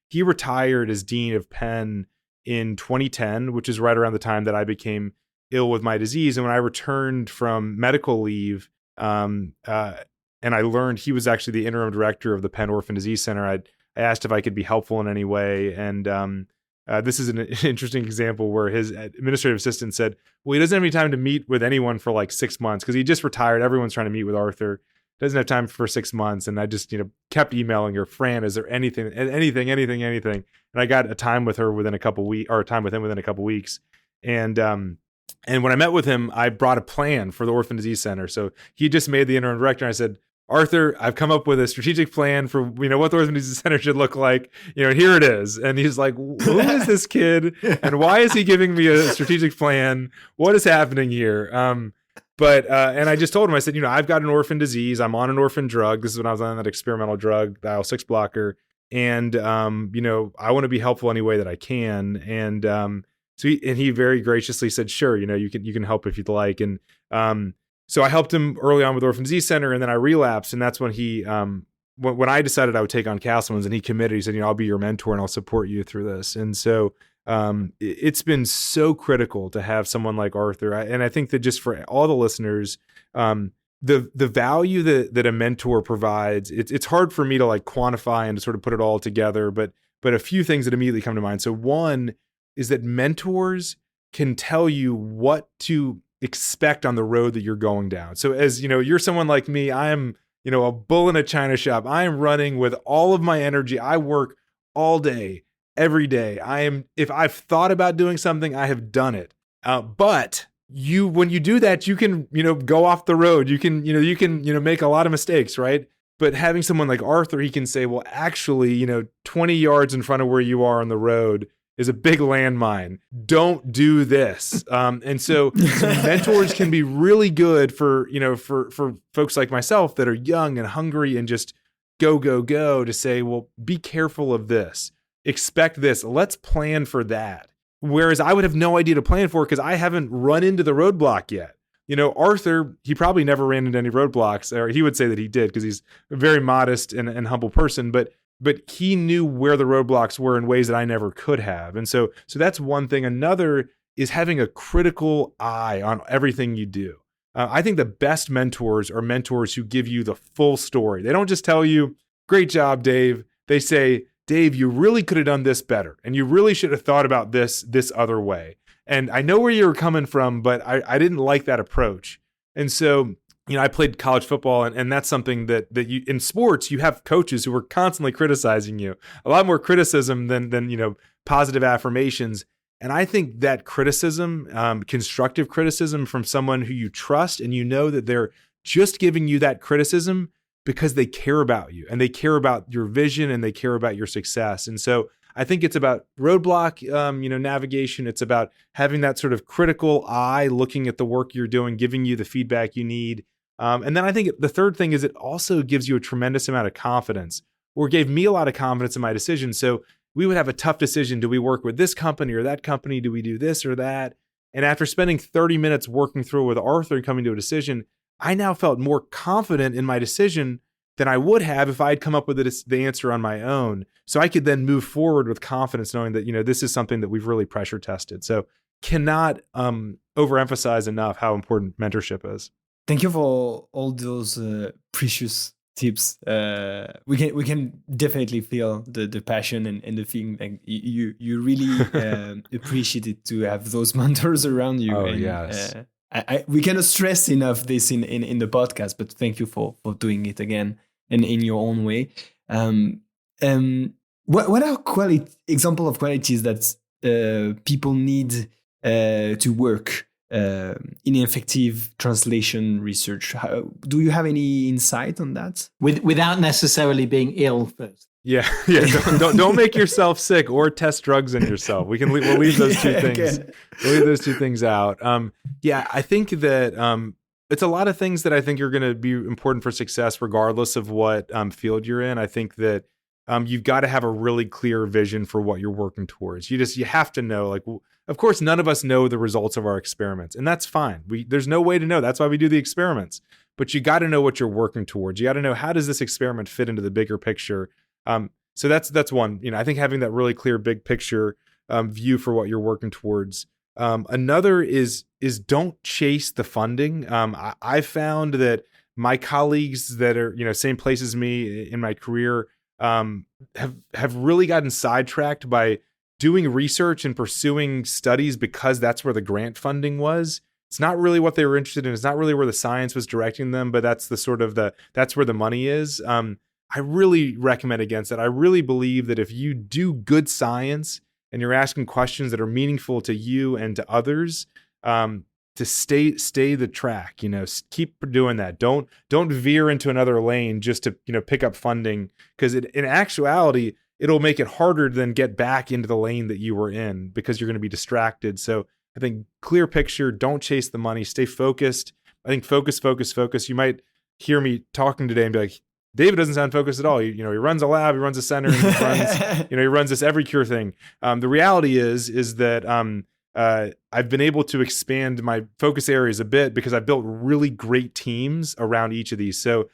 he retired as dean of Penn in 2010, which is right around the time that I became ill with my disease. And when I returned from medical leave, and I learned he was actually the interim director of the Penn Orphan Disease Center, I asked if I could be helpful in any way. And this is an interesting example where his administrative assistant said, well, he doesn't have any time to meet with anyone for like 6 months because he just retired. Everyone's trying to meet with Arthur. Doesn't have time for 6 months. And I just, kept emailing her, Fran, is there anything? And I got a time with her within a couple weeks, or a time with him within a couple weeks. And when I met with him, I brought a plan for the Orphan Disease Center. So he just made the interim director. And I said, Arthur, I've come up with a strategic plan for, what the Orphan Disease Center should look like. And here it is. And he's like, who is this kid? And why is he giving me a strategic plan? What is happening here? But I just told him, I said, I've got an orphan disease. I'm on an orphan drug. This is when I was on that experimental drug, the IL-6 blocker. And, I want to be helpful any way that I can. And so he very graciously said, sure, you can help if you'd like. And so I helped him early on with Orphan Disease Center, and then I relapsed. And that's when he, when I decided I would take on Castleman's, and he committed, he said, I'll be your mentor and I'll support you through this. And so it's been so critical to have someone like Arthur. And I think that just for all the listeners, the value that a mentor provides, it's hard for me to like quantify and to sort of put it all together, but a few things that immediately come to mind. So one is that mentors can tell you what to expect on the road that you're going down. So as you're someone like me, I am, a bull in a china shop. I am running with all of my energy. I work all day, every day. If I've thought about doing something, I have done it. But when you do that, you can, go off the road. You can make a lot of mistakes, right? But having someone like Arthur, he can say, well, actually, 20 yards in front of where you are on the road is a big landmine. Don't do this. And so mentors can be really good for folks like myself that are young and hungry and just go to say, well, be careful of this. Expect this. Let's plan for that. Whereas I would have no idea to plan for because I haven't run into the roadblock yet. Arthur, he probably never ran into any roadblocks, or he would say that he did because he's a very modest and humble person, but he knew where the roadblocks were in ways that I never could have. And so that's one thing. Another is having a critical eye on everything you do. I think the best mentors are mentors who give you the full story. They don't just tell you, great job, Dave. They say, Dave, you really could have done this better. And you really should have thought about this other way. And I know where you were coming from, but I didn't like that approach. And so, I played college football, and that's something that you, in sports, you have coaches who are constantly criticizing you. A lot more criticism than positive affirmations. And I think that criticism, constructive criticism from someone who you trust, and that they're just giving you that criticism because they care about you and they care about your vision and they care about your success. And so I think it's about roadblock, navigation. It's about having that sort of critical eye, looking at the work you're doing, giving you the feedback you need. And then I think the third thing is it also gives you a tremendous amount of confidence, or gave me a lot of confidence in my decision. So we would have a tough decision. Do we work with this company or that company? Do we do this or that? And after spending 30 minutes working through it with Arthur and coming to a decision, I now felt more confident in my decision than I would have if I had come up with the answer on my own. So I could then move forward with confidence, knowing that, this is something that we've really pressure tested. So cannot overemphasize enough how important mentorship is. Thank you for all those precious tips. We can definitely feel the passion and the thing. Like you really appreciate it to have those mentors around you. Oh, and, yes. We cannot stress enough this in the podcast, but thank you for doing it again and in your own way. What are example of qualities that people need to work in effective translation research? Do you have any insight on that? Without necessarily being ill first. Yeah. Don't make yourself sick or test drugs on yourself. We'll leave those two things. We'll leave those two things out. I think that it's a lot of things that I think are going to be important for success, regardless of what field you're in. I think that you've got to have a really clear vision for what you're working towards. You have to know, like, of course, none of us know the results of our experiments, and that's fine. There's no way to know. That's why we do the experiments. But you got to know what you're working towards. You got to know, how does this experiment fit into the bigger picture? So that's one. I think having that really clear big picture view for what you're working towards. Another is don't chase the funding. I found that my colleagues that are same place as me in my career have really gotten sidetracked by doing research and pursuing studies because that's where the grant funding was. It's not really what they were interested in. It's not really where the science was directing them, but that's that's where the money is. I really recommend against that. I really believe that if you do good science and you're asking questions that are meaningful to you and to others, to stay the track, keep doing that. Don't veer into another lane just to, pick up funding, because in actuality, it'll make it harder to then get back into the lane that you were in because you're going to be distracted. So I think clear picture, don't chase the money, stay focused. I think focus. You might hear me talking today and be like, David doesn't sound focused at all. He runs a lab, he runs a center, he runs this every cure thing. The reality is that I've been able to expand my focus areas a bit because I've built really great teams around each of these. So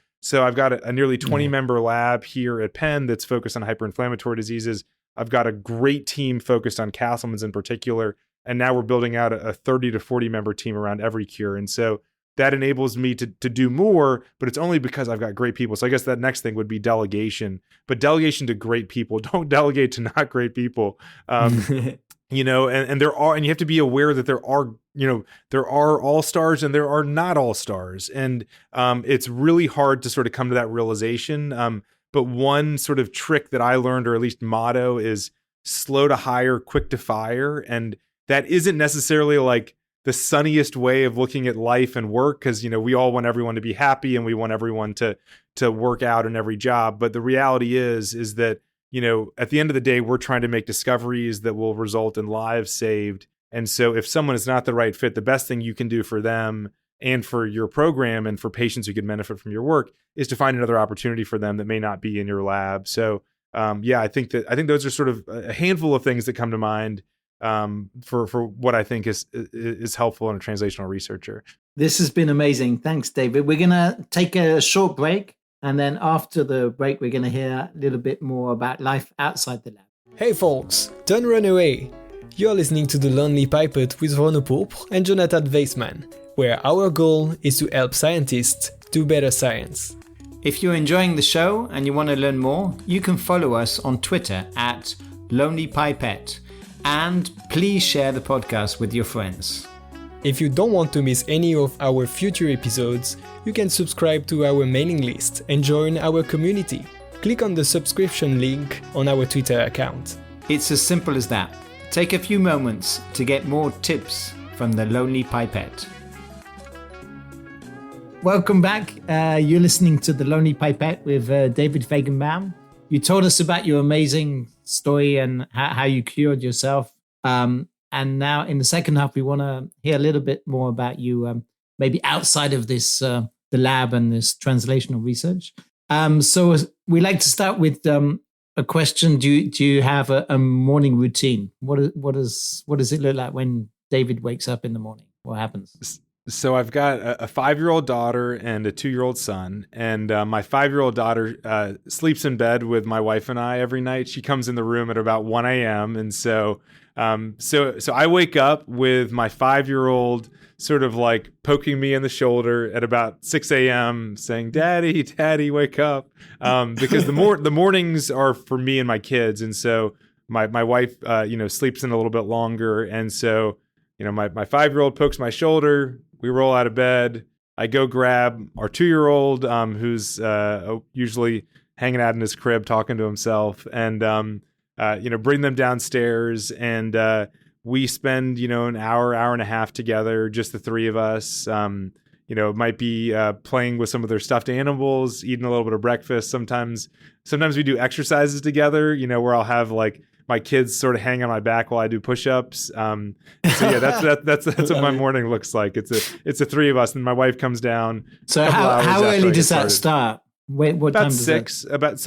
I've got a nearly 20 member lab here at Penn that's focused on hyperinflammatory diseases. I've got a great team focused on Castleman's in particular. And now we're building out a 30 to 40 member team around every cure. And so that enables me to do more, but it's only because I've got great people. So I guess that next thing would be delegation, but delegation to great people. Don't delegate to not great people. And you have to be aware that there are all-stars and there are not all-stars. And it's really hard to sort of come to that realization. But one sort of trick that I learned, or at least motto, is slow to hire, quick to fire. And that isn't necessarily like the sunniest way of looking at life and work, because we all want everyone to be happy and we want everyone to work out in every job. But the reality is that at the end of the day, we're trying to make discoveries that will result in lives saved. And so if someone is not the right fit, the best thing you can do for them and for your program and for patients who could benefit from your work is to find another opportunity for them that may not be in your lab. So I think those are sort of a handful of things that come to mind for what I think is helpful in a translational researcher. This has been amazing. Thanks, David. We're going to take a short break. And then after the break, we're going to hear a little bit more about life outside the lab. Hey folks, don't run away. You're listening to The Lonely Pipette with Renaud Pourpre and Jonathan Weissman, where our goal is to help scientists do better science. If you're enjoying the show and you want to learn more, you can follow us on Twitter at Lonely Pipette. And please share the podcast with your friends. If you don't want to miss any of our future episodes, you can subscribe to our mailing list and join our community. Click on the subscription link on our Twitter account. It's as simple as that. Take a few moments to get more tips from the Lonely Pipette. Welcome back. You're listening to the Lonely Pipette with David Fajgenbaum. You told us about your amazing story and how you cured yourself. And now in the second half, we want to hear a little bit more about you, maybe outside of this, the lab and this translational research. So we like to start with a question. Do you have a morning routine? What does it look like when David wakes up in the morning? What happens? So I've got a 5-year-old daughter and a 2-year-old son, and my 5-year-old daughter sleeps in bed with my wife and I every night. She comes in the room at about 1 a.m. And so I wake up with my 5-year-old sort of like poking me in the shoulder at about 6 a.m. saying, Daddy, wake up. Because the mornings are for me and my kids. And so my wife, sleeps in a little bit longer. And so, my 5-year-old pokes my shoulder. We roll out of bed. I go grab our 2-year-old, who's usually hanging out in his crib talking to himself, and bring them downstairs. And we spend an hour and a half together, just the three of us. It might be playing with some of their stuffed animals, eating a little bit of breakfast. Sometimes we do exercises together. Where I'll have like my kids sort of hang on my back while I do push-ups. So yeah, that's what my morning looks like. It's the three of us, and my wife comes down. So how early does that start? What about time does 6?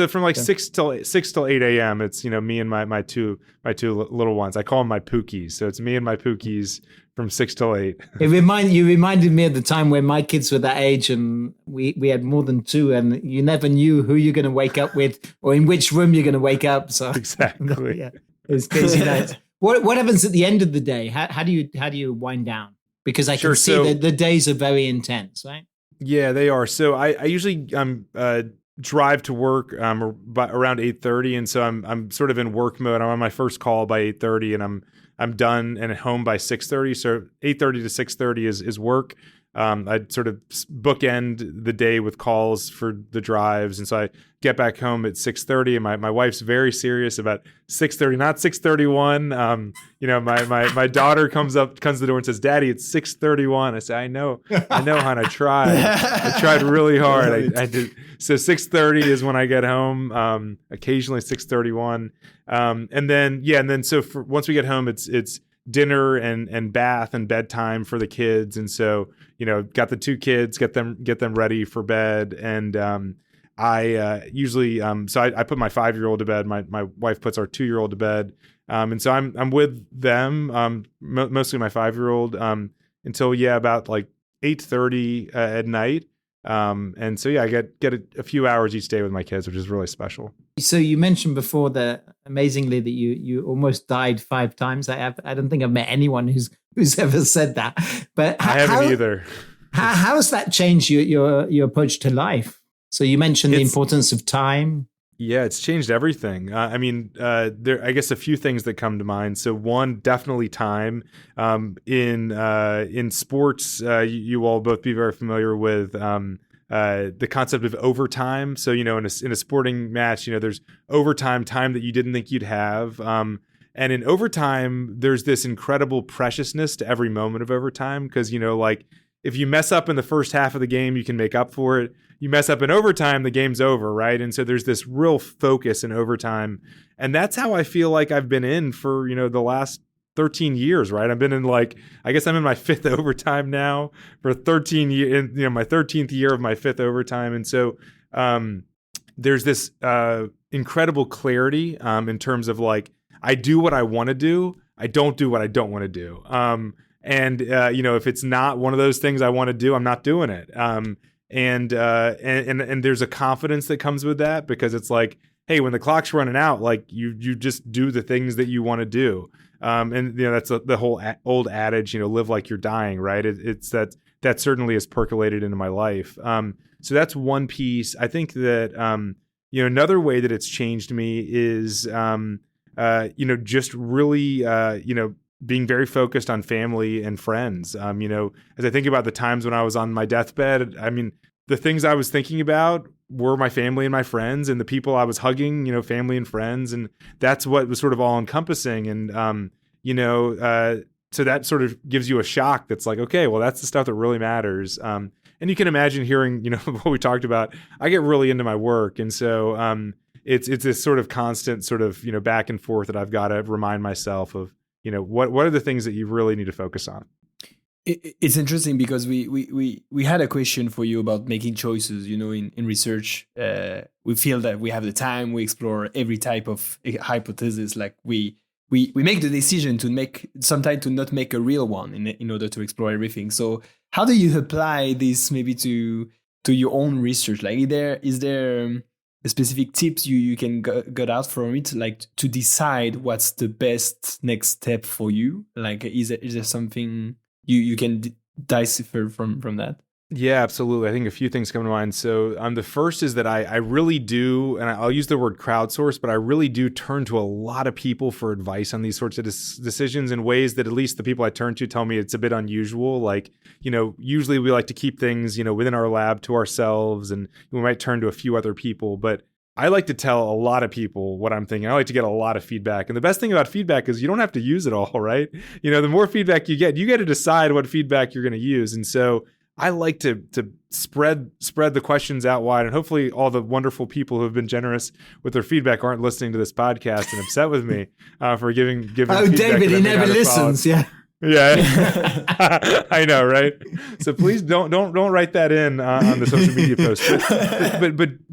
From like 6 till 8 a.m. It's me and my two little ones. I call them my pookies. So it's me and my pookies from 6 till 8. You reminded me of the time when my kids were that age, and we had more than two, and you never knew who you're going to wake up with or in which room you're going to wake up. So exactly, yeah, it was crazy nights. What happens at the end of the day? How do you wind down? Because I can see that the days are very intense, right? Yeah, they are. So I usually drive to work around 8:30, and so I'm sort of in work mode. I'm on my first call by 8:30, and I'm done and at home by 6:30. So 8:30 to 6:30 is work. I'd sort of bookend the day with calls for the drives, and so I get back home at 6:30. And my wife's very serious about 6:30, not 6:31. My daughter comes to the door and says, "Daddy, it's 6:31." I say, "I know, hon. I tried really hard. I did." So 6:30 is when I get home. Occasionally 6:31, and then so once we get home, it's dinner and bath and bedtime for the kids. And so, got the two kids, get them ready for bed. And I usually, so I put my 5-year-old to bed. My wife puts our 2-year-old to bed. And so I'm with them, mostly my 5-year-old, until about like 8:30 at night. And so I get a few hours each day with my kids, which is really special. So you mentioned before that amazingly that you almost died 5 times. I don't think I've met anyone who's ever said that. But I haven't either. How has that changed your approach to life? So you mentioned the importance of time. Yeah, it's changed everything. There I guess a few things that come to mind. So one, definitely time. In sports, you all both be very familiar with the concept of overtime. So in a sporting match, there's overtime time that you didn't think you'd have. And in overtime, there's this incredible preciousness to every moment of overtime because like if you mess up in the first half of the game, you can make up for it. You mess up in overtime, the game's over, right? And so there's this real focus in overtime. And that's how I feel like I've been in for, the last 13 years, right? I've been in I guess I'm in my 5th overtime now for 13 years, my 13th year of my 5th overtime. And so there's this incredible clarity in terms of I do what I want to do. I don't do what I don't want to do. And if it's not one of those things I want to do, I'm not doing it. And there's a confidence that comes with that because it's hey, when the clock's running out, you just do the things that you want to do. And that's the whole old adage, live like you're dying, right? It's that certainly has percolated into my life. So that's one piece. I think that another way that it's changed me is just really being very focused on family and friends. As I think about the times when I was on my deathbed, the things I was thinking about were my family and my friends and the people I was hugging, family and friends. And that's what was sort of all encompassing. And, so that sort of gives you a shock that's okay, well, that's the stuff that really matters. And you can imagine hearing, what we talked about. I get really into my work. And so it's this sort of constant sort of, back and forth that I've got to remind myself of, what are the things that you really need to focus on? It's interesting because we had a question for you about making choices. In research, we feel that we have the time. We explore every type of hypothesis. We we make the decision to not make a real one in order to explore everything. So how do you apply this maybe to your own research? Like, is there a specific tips you can get out from it, like to decide what's the best next step for you? Like, is there something you can decipher from that? Yeah, absolutely. I think a few things come to mind. So the first is that I really do, and I'll use the word crowdsource, but I really do turn to a lot of people for advice on these sorts of decisions in ways that at least the people I turn to tell me it's a bit unusual. Like, usually we like to keep things, within our lab to ourselves, and we might turn to a few other people. But I like to tell a lot of people what I'm thinking. I like to get a lot of feedback. And the best thing about feedback is you don't have to use it all, right? The more feedback you get to decide what feedback you're going to use. And so I like to spread the questions out wide, and hopefully all the wonderful people who have been generous with their feedback aren't listening to this podcast and upset with me for giving. Oh, David, he never listens. Yeah. Yeah, I know, right? So please don't write that in on the social media post.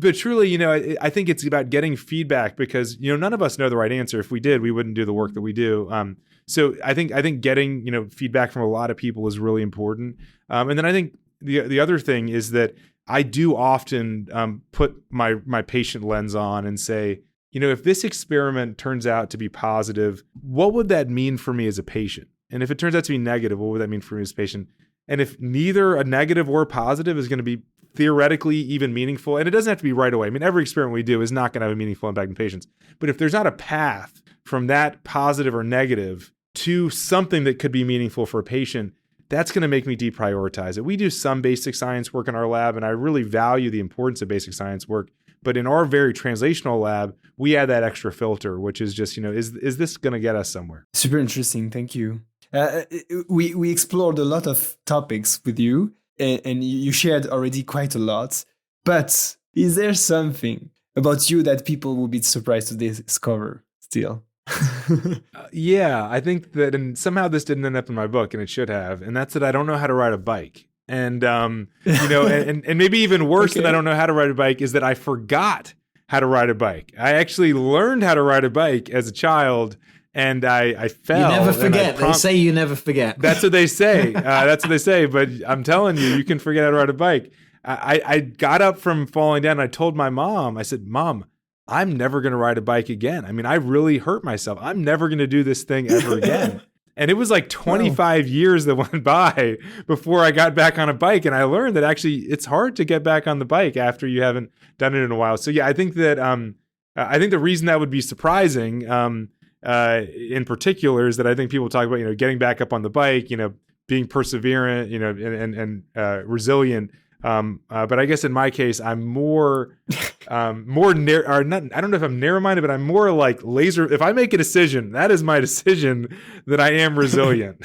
But truly, I think it's about getting feedback, because none of us know the right answer. If we did, we wouldn't do the work that we do. So I think getting feedback from a lot of people is really important. And then I think the other thing is that I do often put my patient lens on and say, if this experiment turns out to be positive, what would that mean for me as a patient? And if it turns out to be negative, what would that mean for me as a patient? And if neither a negative or positive is going to be theoretically even meaningful, and it doesn't have to be right away. I mean, every experiment we do is not going to have a meaningful impact on patients. But if there's not a path from that positive or negative to something that could be meaningful for a patient, that's going to make me deprioritize it. We do some basic science work in our lab, and I really value the importance of basic science work. But in our very translational lab, we add that extra filter, which is just, is this going to get us somewhere? Super interesting. Thank you. We explored a lot of topics with you, and you shared already quite a lot. But is there something about you that people will be surprised to discover still? Yeah, I think that, and somehow this didn't end up in my book, and it should have, and that's that I don't know how to ride a bike. And and maybe even worse than I don't know how to ride a bike is that I forgot how to ride a bike. I actually learned how to ride a bike as a child, and I fell. You never forget. They say you never forget. That's what they say. That's what they say. But I'm telling you, you can forget how to ride a bike. I got up from falling down, and I told my mom, I said, "Mom, I'm never going to ride a bike again. I mean, I really hurt myself. I'm never going to do this thing ever again." And it was like 25 years that went by before I got back on a bike. And I learned that actually it's hard to get back on the bike after you haven't done it in a while. So yeah, I think that I think the reason that would be surprising in particular is that I think people talk about, getting back up on the bike, being perseverant, and resilient. But I guess in my case, I'm more narrow, or not. I don't know if I'm narrow-minded, but I'm more like laser. If I make a decision, that is my decision. That I am resilient.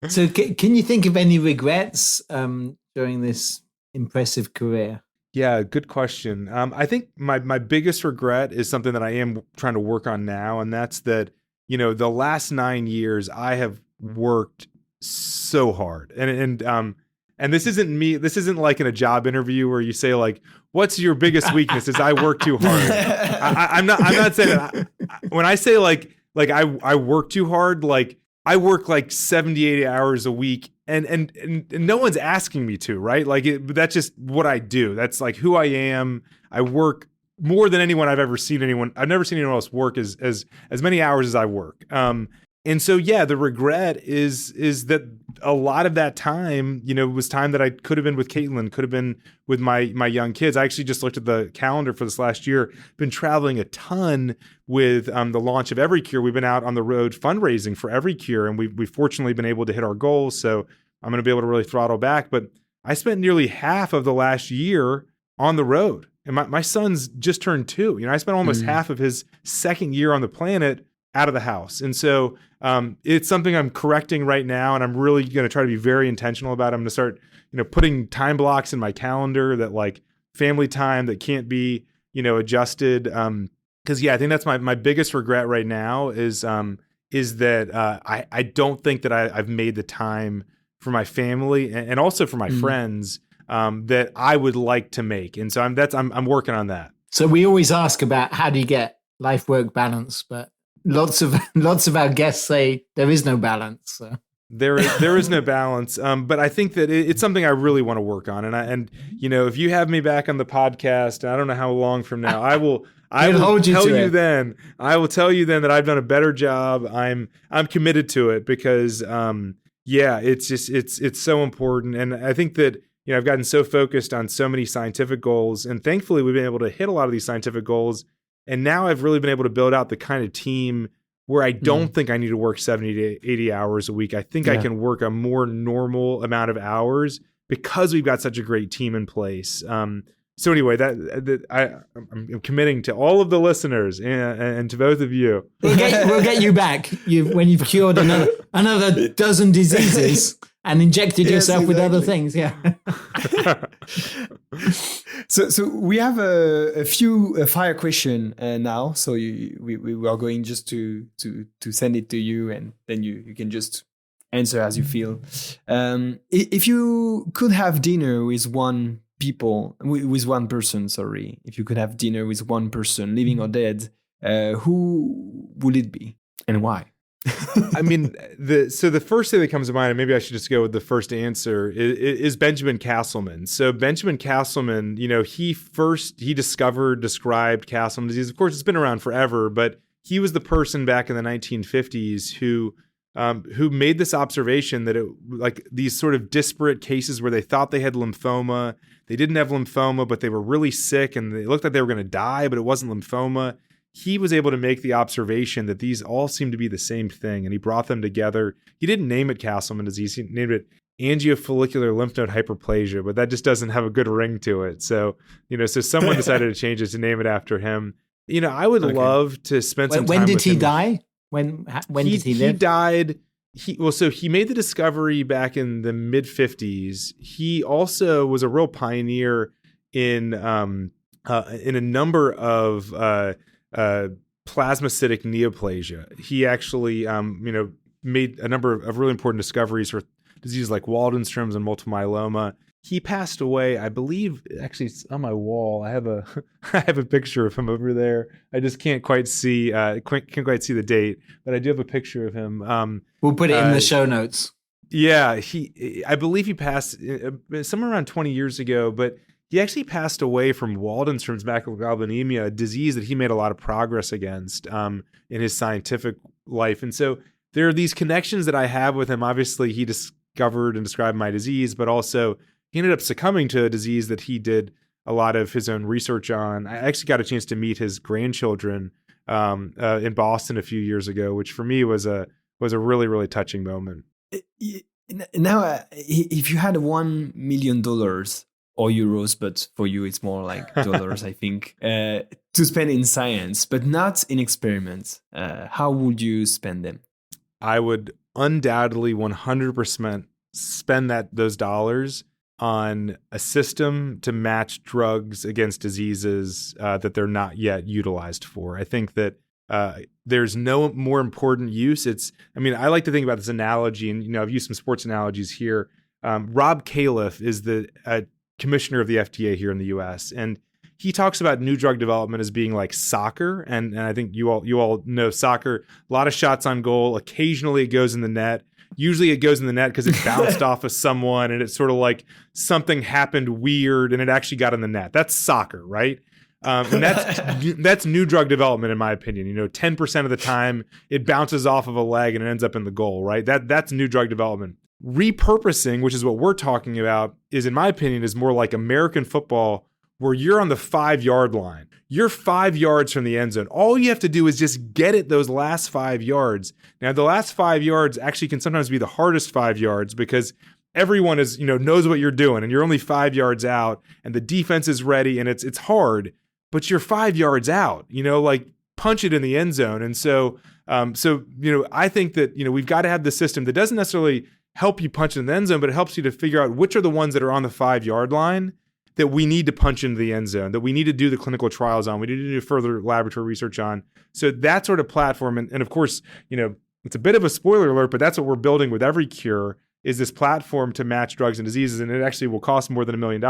So, can you think of any regrets during this impressive career? Yeah, good question. I think my biggest regret is something that I am trying to work on now, and that's that the last 9 years I have worked so hard, and this isn't me. This isn't like in a job interview where you say like, "What's your biggest weakness?" Is I work too hard. I'm not saying that. When I say like I work too hard, like I work like 70, 80 hours a week, and no one's asking me to, right? Like that's just what I do. That's like who I am. I work more than anyone I've ever seen anyone. I've never seen anyone else work as many hours as I work. And so, yeah, the regret is that a lot of that time, was time that I could have been with Caitlin, could have been with my young kids. I actually just looked at the calendar for this last year, been traveling a ton with the launch of EveryCure. We've been out on the road fundraising for EveryCure, and we've fortunately been able to hit our goals. So I'm going to be able to really throttle back. But I spent nearly half of the last year on the road. And my son's just turned 2. I spent almost half of his second year on the planet out of the house. And so it's something I'm correcting right now, and I'm really going to try to be very intentional about it. I'm going to start, putting time blocks in my calendar that like family time that can't be, adjusted. Because I think that's my biggest regret right now is that I don't think that I've made the time for my family and also for my friends that I would like to make. And so I'm working on that. So we always ask about how do you get life-work balance, but lots of our guests say there is no balance. So. There is no balance, but I think that it's something I really want to work on. And if you have me back on the podcast, I don't know how long from now, I will tell you then that I've done a better job. I'm committed to it because it's so important. And I think that I've gotten so focused on so many scientific goals, and thankfully we've been able to hit a lot of these scientific goals. And now I've really been able to build out the kind of team where I don't think I need to work 70 to 80 hours a week. I think I can work a more normal amount of hours because we've got such a great team in place. So anyway, I'm committing to all of the listeners and to both of you. We'll get you back when you've cured another dozen diseases and injected yourself with other things. Yeah. So we have a few fire question now. So we are going just to send it to you, and then you can just answer as you feel. If you could have dinner with one person, if you could have dinner with one person, living or dead, who would it be and why? I mean, the first thing that comes to mind, and maybe I should just go with the first answer, is Benjamin Castleman. So Benjamin Castleman, he described Castleman disease. Of course, it's been around forever, but he was the person back in the 1950s who made this observation that these sort of disparate cases where they thought they had lymphoma, they didn't have lymphoma, but they were really sick and they looked like they were going to die, but it wasn't lymphoma. He was able to make the observation that these all seem to be the same thing, and he brought them together. He didn't name it Castleman disease. He named it angiofollicular lymph node hyperplasia, but that just doesn't have a good ring to it. So, so someone decided to change it to name it after him. I would love to spend some time with him. When did he die? When did he live? He died. He made the discovery back in the mid 50s. He also was a real pioneer in a number of plasmacytic neoplasia. He actually, made a number of really important discoveries for diseases like Waldenstrom's and multiple myeloma. He passed away, I believe, actually it's on my wall. I have a picture of him over there. I just can't quite see the date, but I do have a picture of him. We'll put it in the show notes. Yeah, I believe he passed somewhere around 20 years ago, but he actually passed away from Waldenstrom's macroglobulinemia, a disease that he made a lot of progress against in his scientific life. And so there are these connections that I have with him. Obviously, he discovered and described my disease, but also he ended up succumbing to a disease that he did a lot of his own research on. I actually got a chance to meet his grandchildren in Boston a few years ago, which for me was a really, really touching moment. Now, if you had $1 million or euros, but for you it's more like dollars, I think, to spend in science, but not in experiments, how would you spend them? I would undoubtedly 100% spend those dollars on a system to match drugs against diseases that they're not yet utilized for. I think that there's no more important use. I like to think about this analogy, and I've used some sports analogies here. Rob Califf is the commissioner of the FDA here in the U.S., and he talks about new drug development as being like soccer, and I think you all know soccer. A lot of shots on goal. Occasionally, it goes in the net. Usually, it goes in the net because it bounced off of someone, and it's sort of like something happened weird, and it actually got in the net. That's soccer, right? And that's new drug development, in my opinion. 10% of the time it bounces off of a leg and it ends up in the goal, right? That's new drug development. Repurposing, which is what we're talking about, is, in my opinion, is more like American football, where you're on the 5-yard line. You're 5 yards from the end zone. All you have to do is just get it those last 5 yards. Now, the last 5 yards actually can sometimes be the hardest 5 yards because everyone knows what you're doing, and you're only 5 yards out, and the defense is ready, and it's hard, but you're 5 yards out. Punch it in the end zone. And so I think that we've got to have the system that doesn't necessarily help you punch in the end zone, but it helps you to figure out which are the ones that are on the 5-yard line that we need to punch into the end zone, that we need to do the clinical trials on, we need to do further laboratory research on. So that sort of platform, and of course, it's a bit of a spoiler alert, but that's what we're building with every cure, is this platform to match drugs and diseases, and it actually will cost more than $1 million.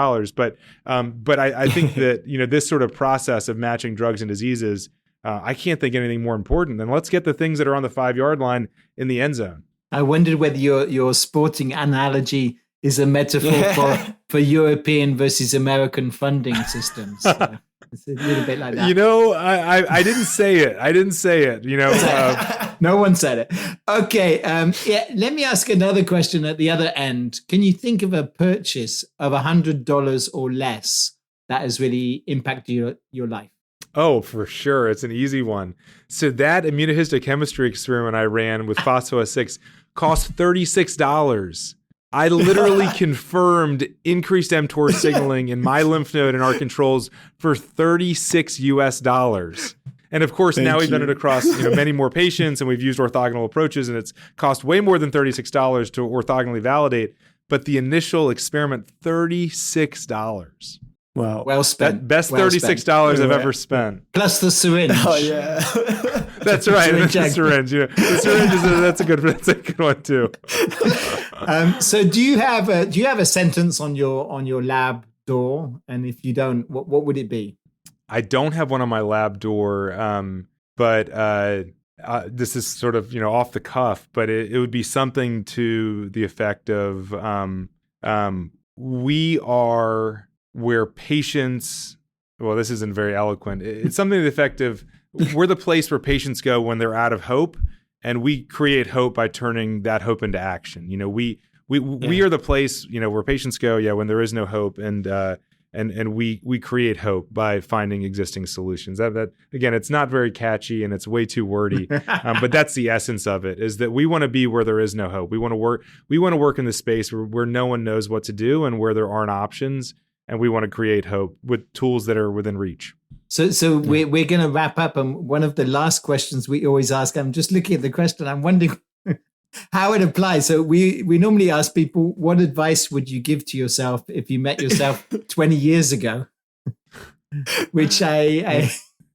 But I think that this sort of process of matching drugs and diseases I can't think of anything more important than let's get the things that are on the 5-yard line in the end zone. I wondered whether your sporting analogy is a metaphor for European versus American funding systems. It's a little bit like that. I didn't say it. No one said it. Okay. Let me ask another question at the other end. Can you think of a purchase of $100 or less that has really impacted your life? Oh, for sure. It's an easy one. So that immunohistochemistry experiment I ran with phospho-S6 cost $36. I literally confirmed increased mTOR signaling in my lymph node and our controls for $36. And of course, now we've done it across many more patients, and we've used orthogonal approaches, and it's cost way more than $36 to orthogonally validate. But the initial experiment, $36. Wow. Well spent. Best $36 I've ever spent. Plus the syringe. Oh, yeah. That's right. The syringe. The syringe that's a good one too. So do you have a sentence on your lab door? And if you don't, what would it be? I don't have one on my lab door, but this is sort of off the cuff. But it would be something to the effect of we are where patients. Well, this isn't very eloquent. It's something to the effect of we're the place where patients go when they're out of hope, and we create hope by turning that hope into action. We are the place where patients go when there is no hope, and we create hope by finding existing solutions. That again, it's not very catchy and it's way too wordy, but that's the essence of it. Is that we want to be where there is no hope. We want to work in the space where no one knows what to do and where there aren't options, and we want to create hope with tools that are within reach. So we're going to wrap up, and one of the last questions we always ask, I'm just looking at the question, I'm wondering how it applies. So we normally ask people, what advice would you give to yourself if you met yourself 20 years ago? Which I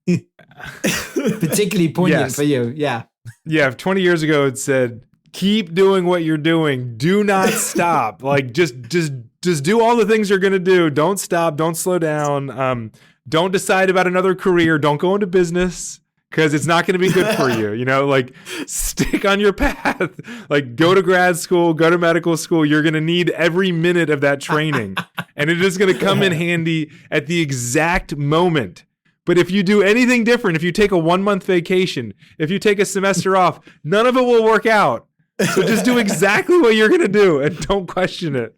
particularly poignant for you. Yeah. Yeah. If 20 years ago it said, keep doing what you're doing. Do not stop. Like just do all the things you're going to do. Don't stop. Don't slow down. Don't decide about another career. Don't go into business because it's not going to be good for you. Like stick on your path. Like go to grad school, go to medical school. You're going to need every minute of that training, and it is going to come in handy at the exact moment. But if you do anything different, if you take a 1-month vacation, if you take a semester off, none of it will work out. So just do exactly what you're going to do and don't question it.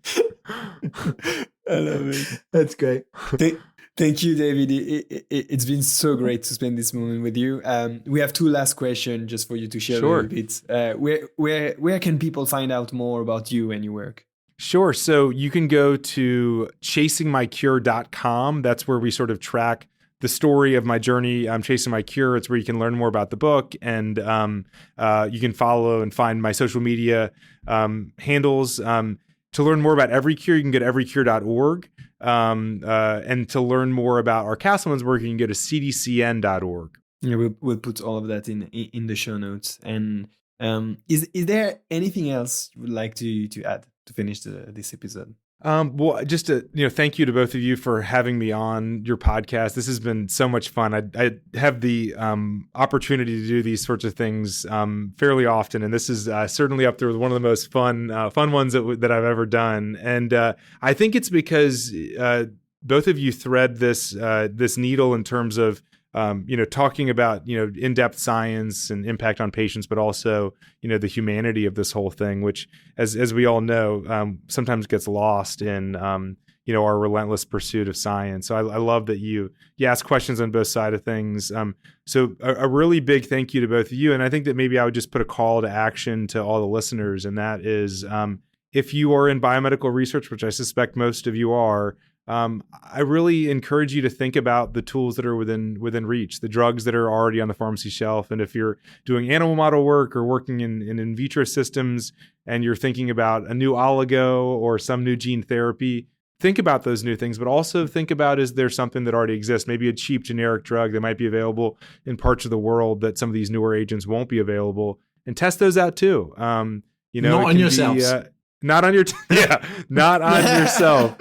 I love it. That's great. Thank you, David. It's been so great to spend this moment with you. We have 2 last questions just for you to share a little bit. Where can people find out more about you and your work? Sure. So you can go to chasingmycure.com. That's where we sort of track the story of my journey. I'm Chasing My Cure. It's where you can learn more about the book, and you can follow and find my social media handles. To learn more about Every Cure, you can go to everycure.org. And to learn more about our Castleman's work, you can go to cdcn.org. Yeah, we'll put all of that in the show notes. And is there anything else you would like to add to finish this episode? Well, just to thank you to both of you for having me on your podcast. This has been so much fun. I have the opportunity to do these sorts of things fairly often, and this is certainly up there with one of the most fun ones that I've ever done. And I think it's because both of you thread this needle in terms of talking about in-depth science and impact on patients, but also the humanity of this whole thing, which as we all know sometimes gets lost in our relentless pursuit of science. So I love that you ask questions on both sides of things. So a really big thank you to both of you, and I think that maybe I would just put a call to action to all the listeners, and that is if you are in biomedical research, which I suspect most of you are. I really encourage you to think about the tools that are within reach, the drugs that are already on the pharmacy shelf. And if you're doing animal model work or working in vitro systems and you're thinking about a new oligo or some new gene therapy, think about those new things, but also think about, is there something that already exists? Maybe a cheap generic drug that might be available in parts of the world that some of these newer agents won't be available, and test those out too. Not on yourselves. not on your not on yourself.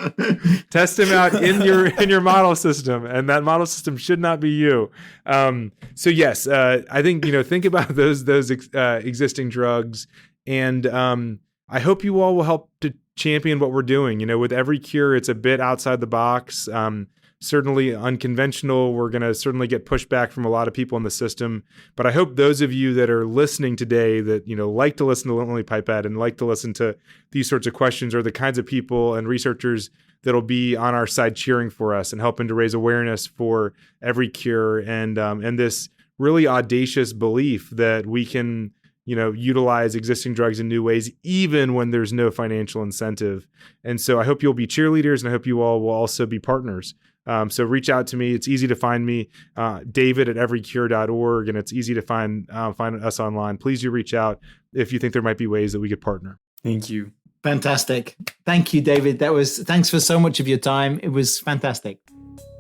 Test him out in your model system, and that model system should not be you. So yes, I think think about those existing drugs, and I hope you all will help to champion what we're doing. With every cure, it's a bit outside the box. Certainly unconventional. We're going to certainly get pushback from a lot of people in the system. But I hope those of you that are listening today that, like to listen to Lonely Pipette and like to listen to these sorts of questions are the kinds of people and researchers that'll be on our side cheering for us and helping to raise awareness for every cure and this really audacious belief that we can utilize existing drugs in new ways, even when there's no financial incentive. And so I hope you'll be cheerleaders, and I hope you all will also be partners. So reach out to me. It's easy to find me, David at everycure.org, and it's easy to find us online. Please do reach out if you think there might be ways that we could partner. Thank you. Fantastic. Thank you, David. Thanks for so much of your time. It was fantastic.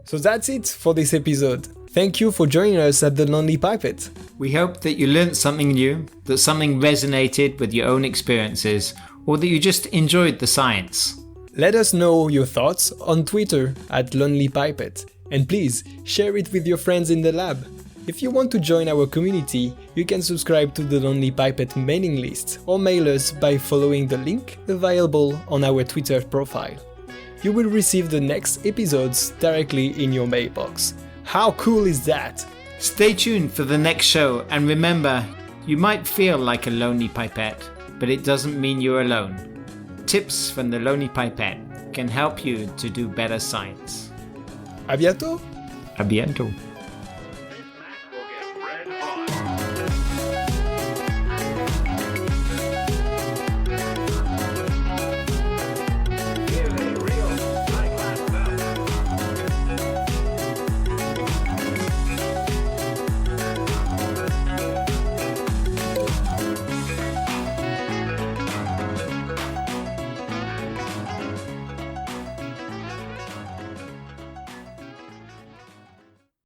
So that's it for this episode. Thank you for joining us at the Lonely Pipette. We hope that you learned something new, that something resonated with your own experiences, or that you just enjoyed the science. Let us know your thoughts on Twitter at Lonely Pipette, and please share it with your friends in the lab. If you want to join our community, you can subscribe to the Lonely Pipette mailing list or mail us by following the link available on our Twitter profile. You will receive the next episodes directly in your mailbox. How cool is that? Stay tuned for the next show, and remember, you might feel like a lonely pipette, but it doesn't mean you're alone. Tips from the Lonely Pipette can help you to do better science. À bientôt! À bientôt!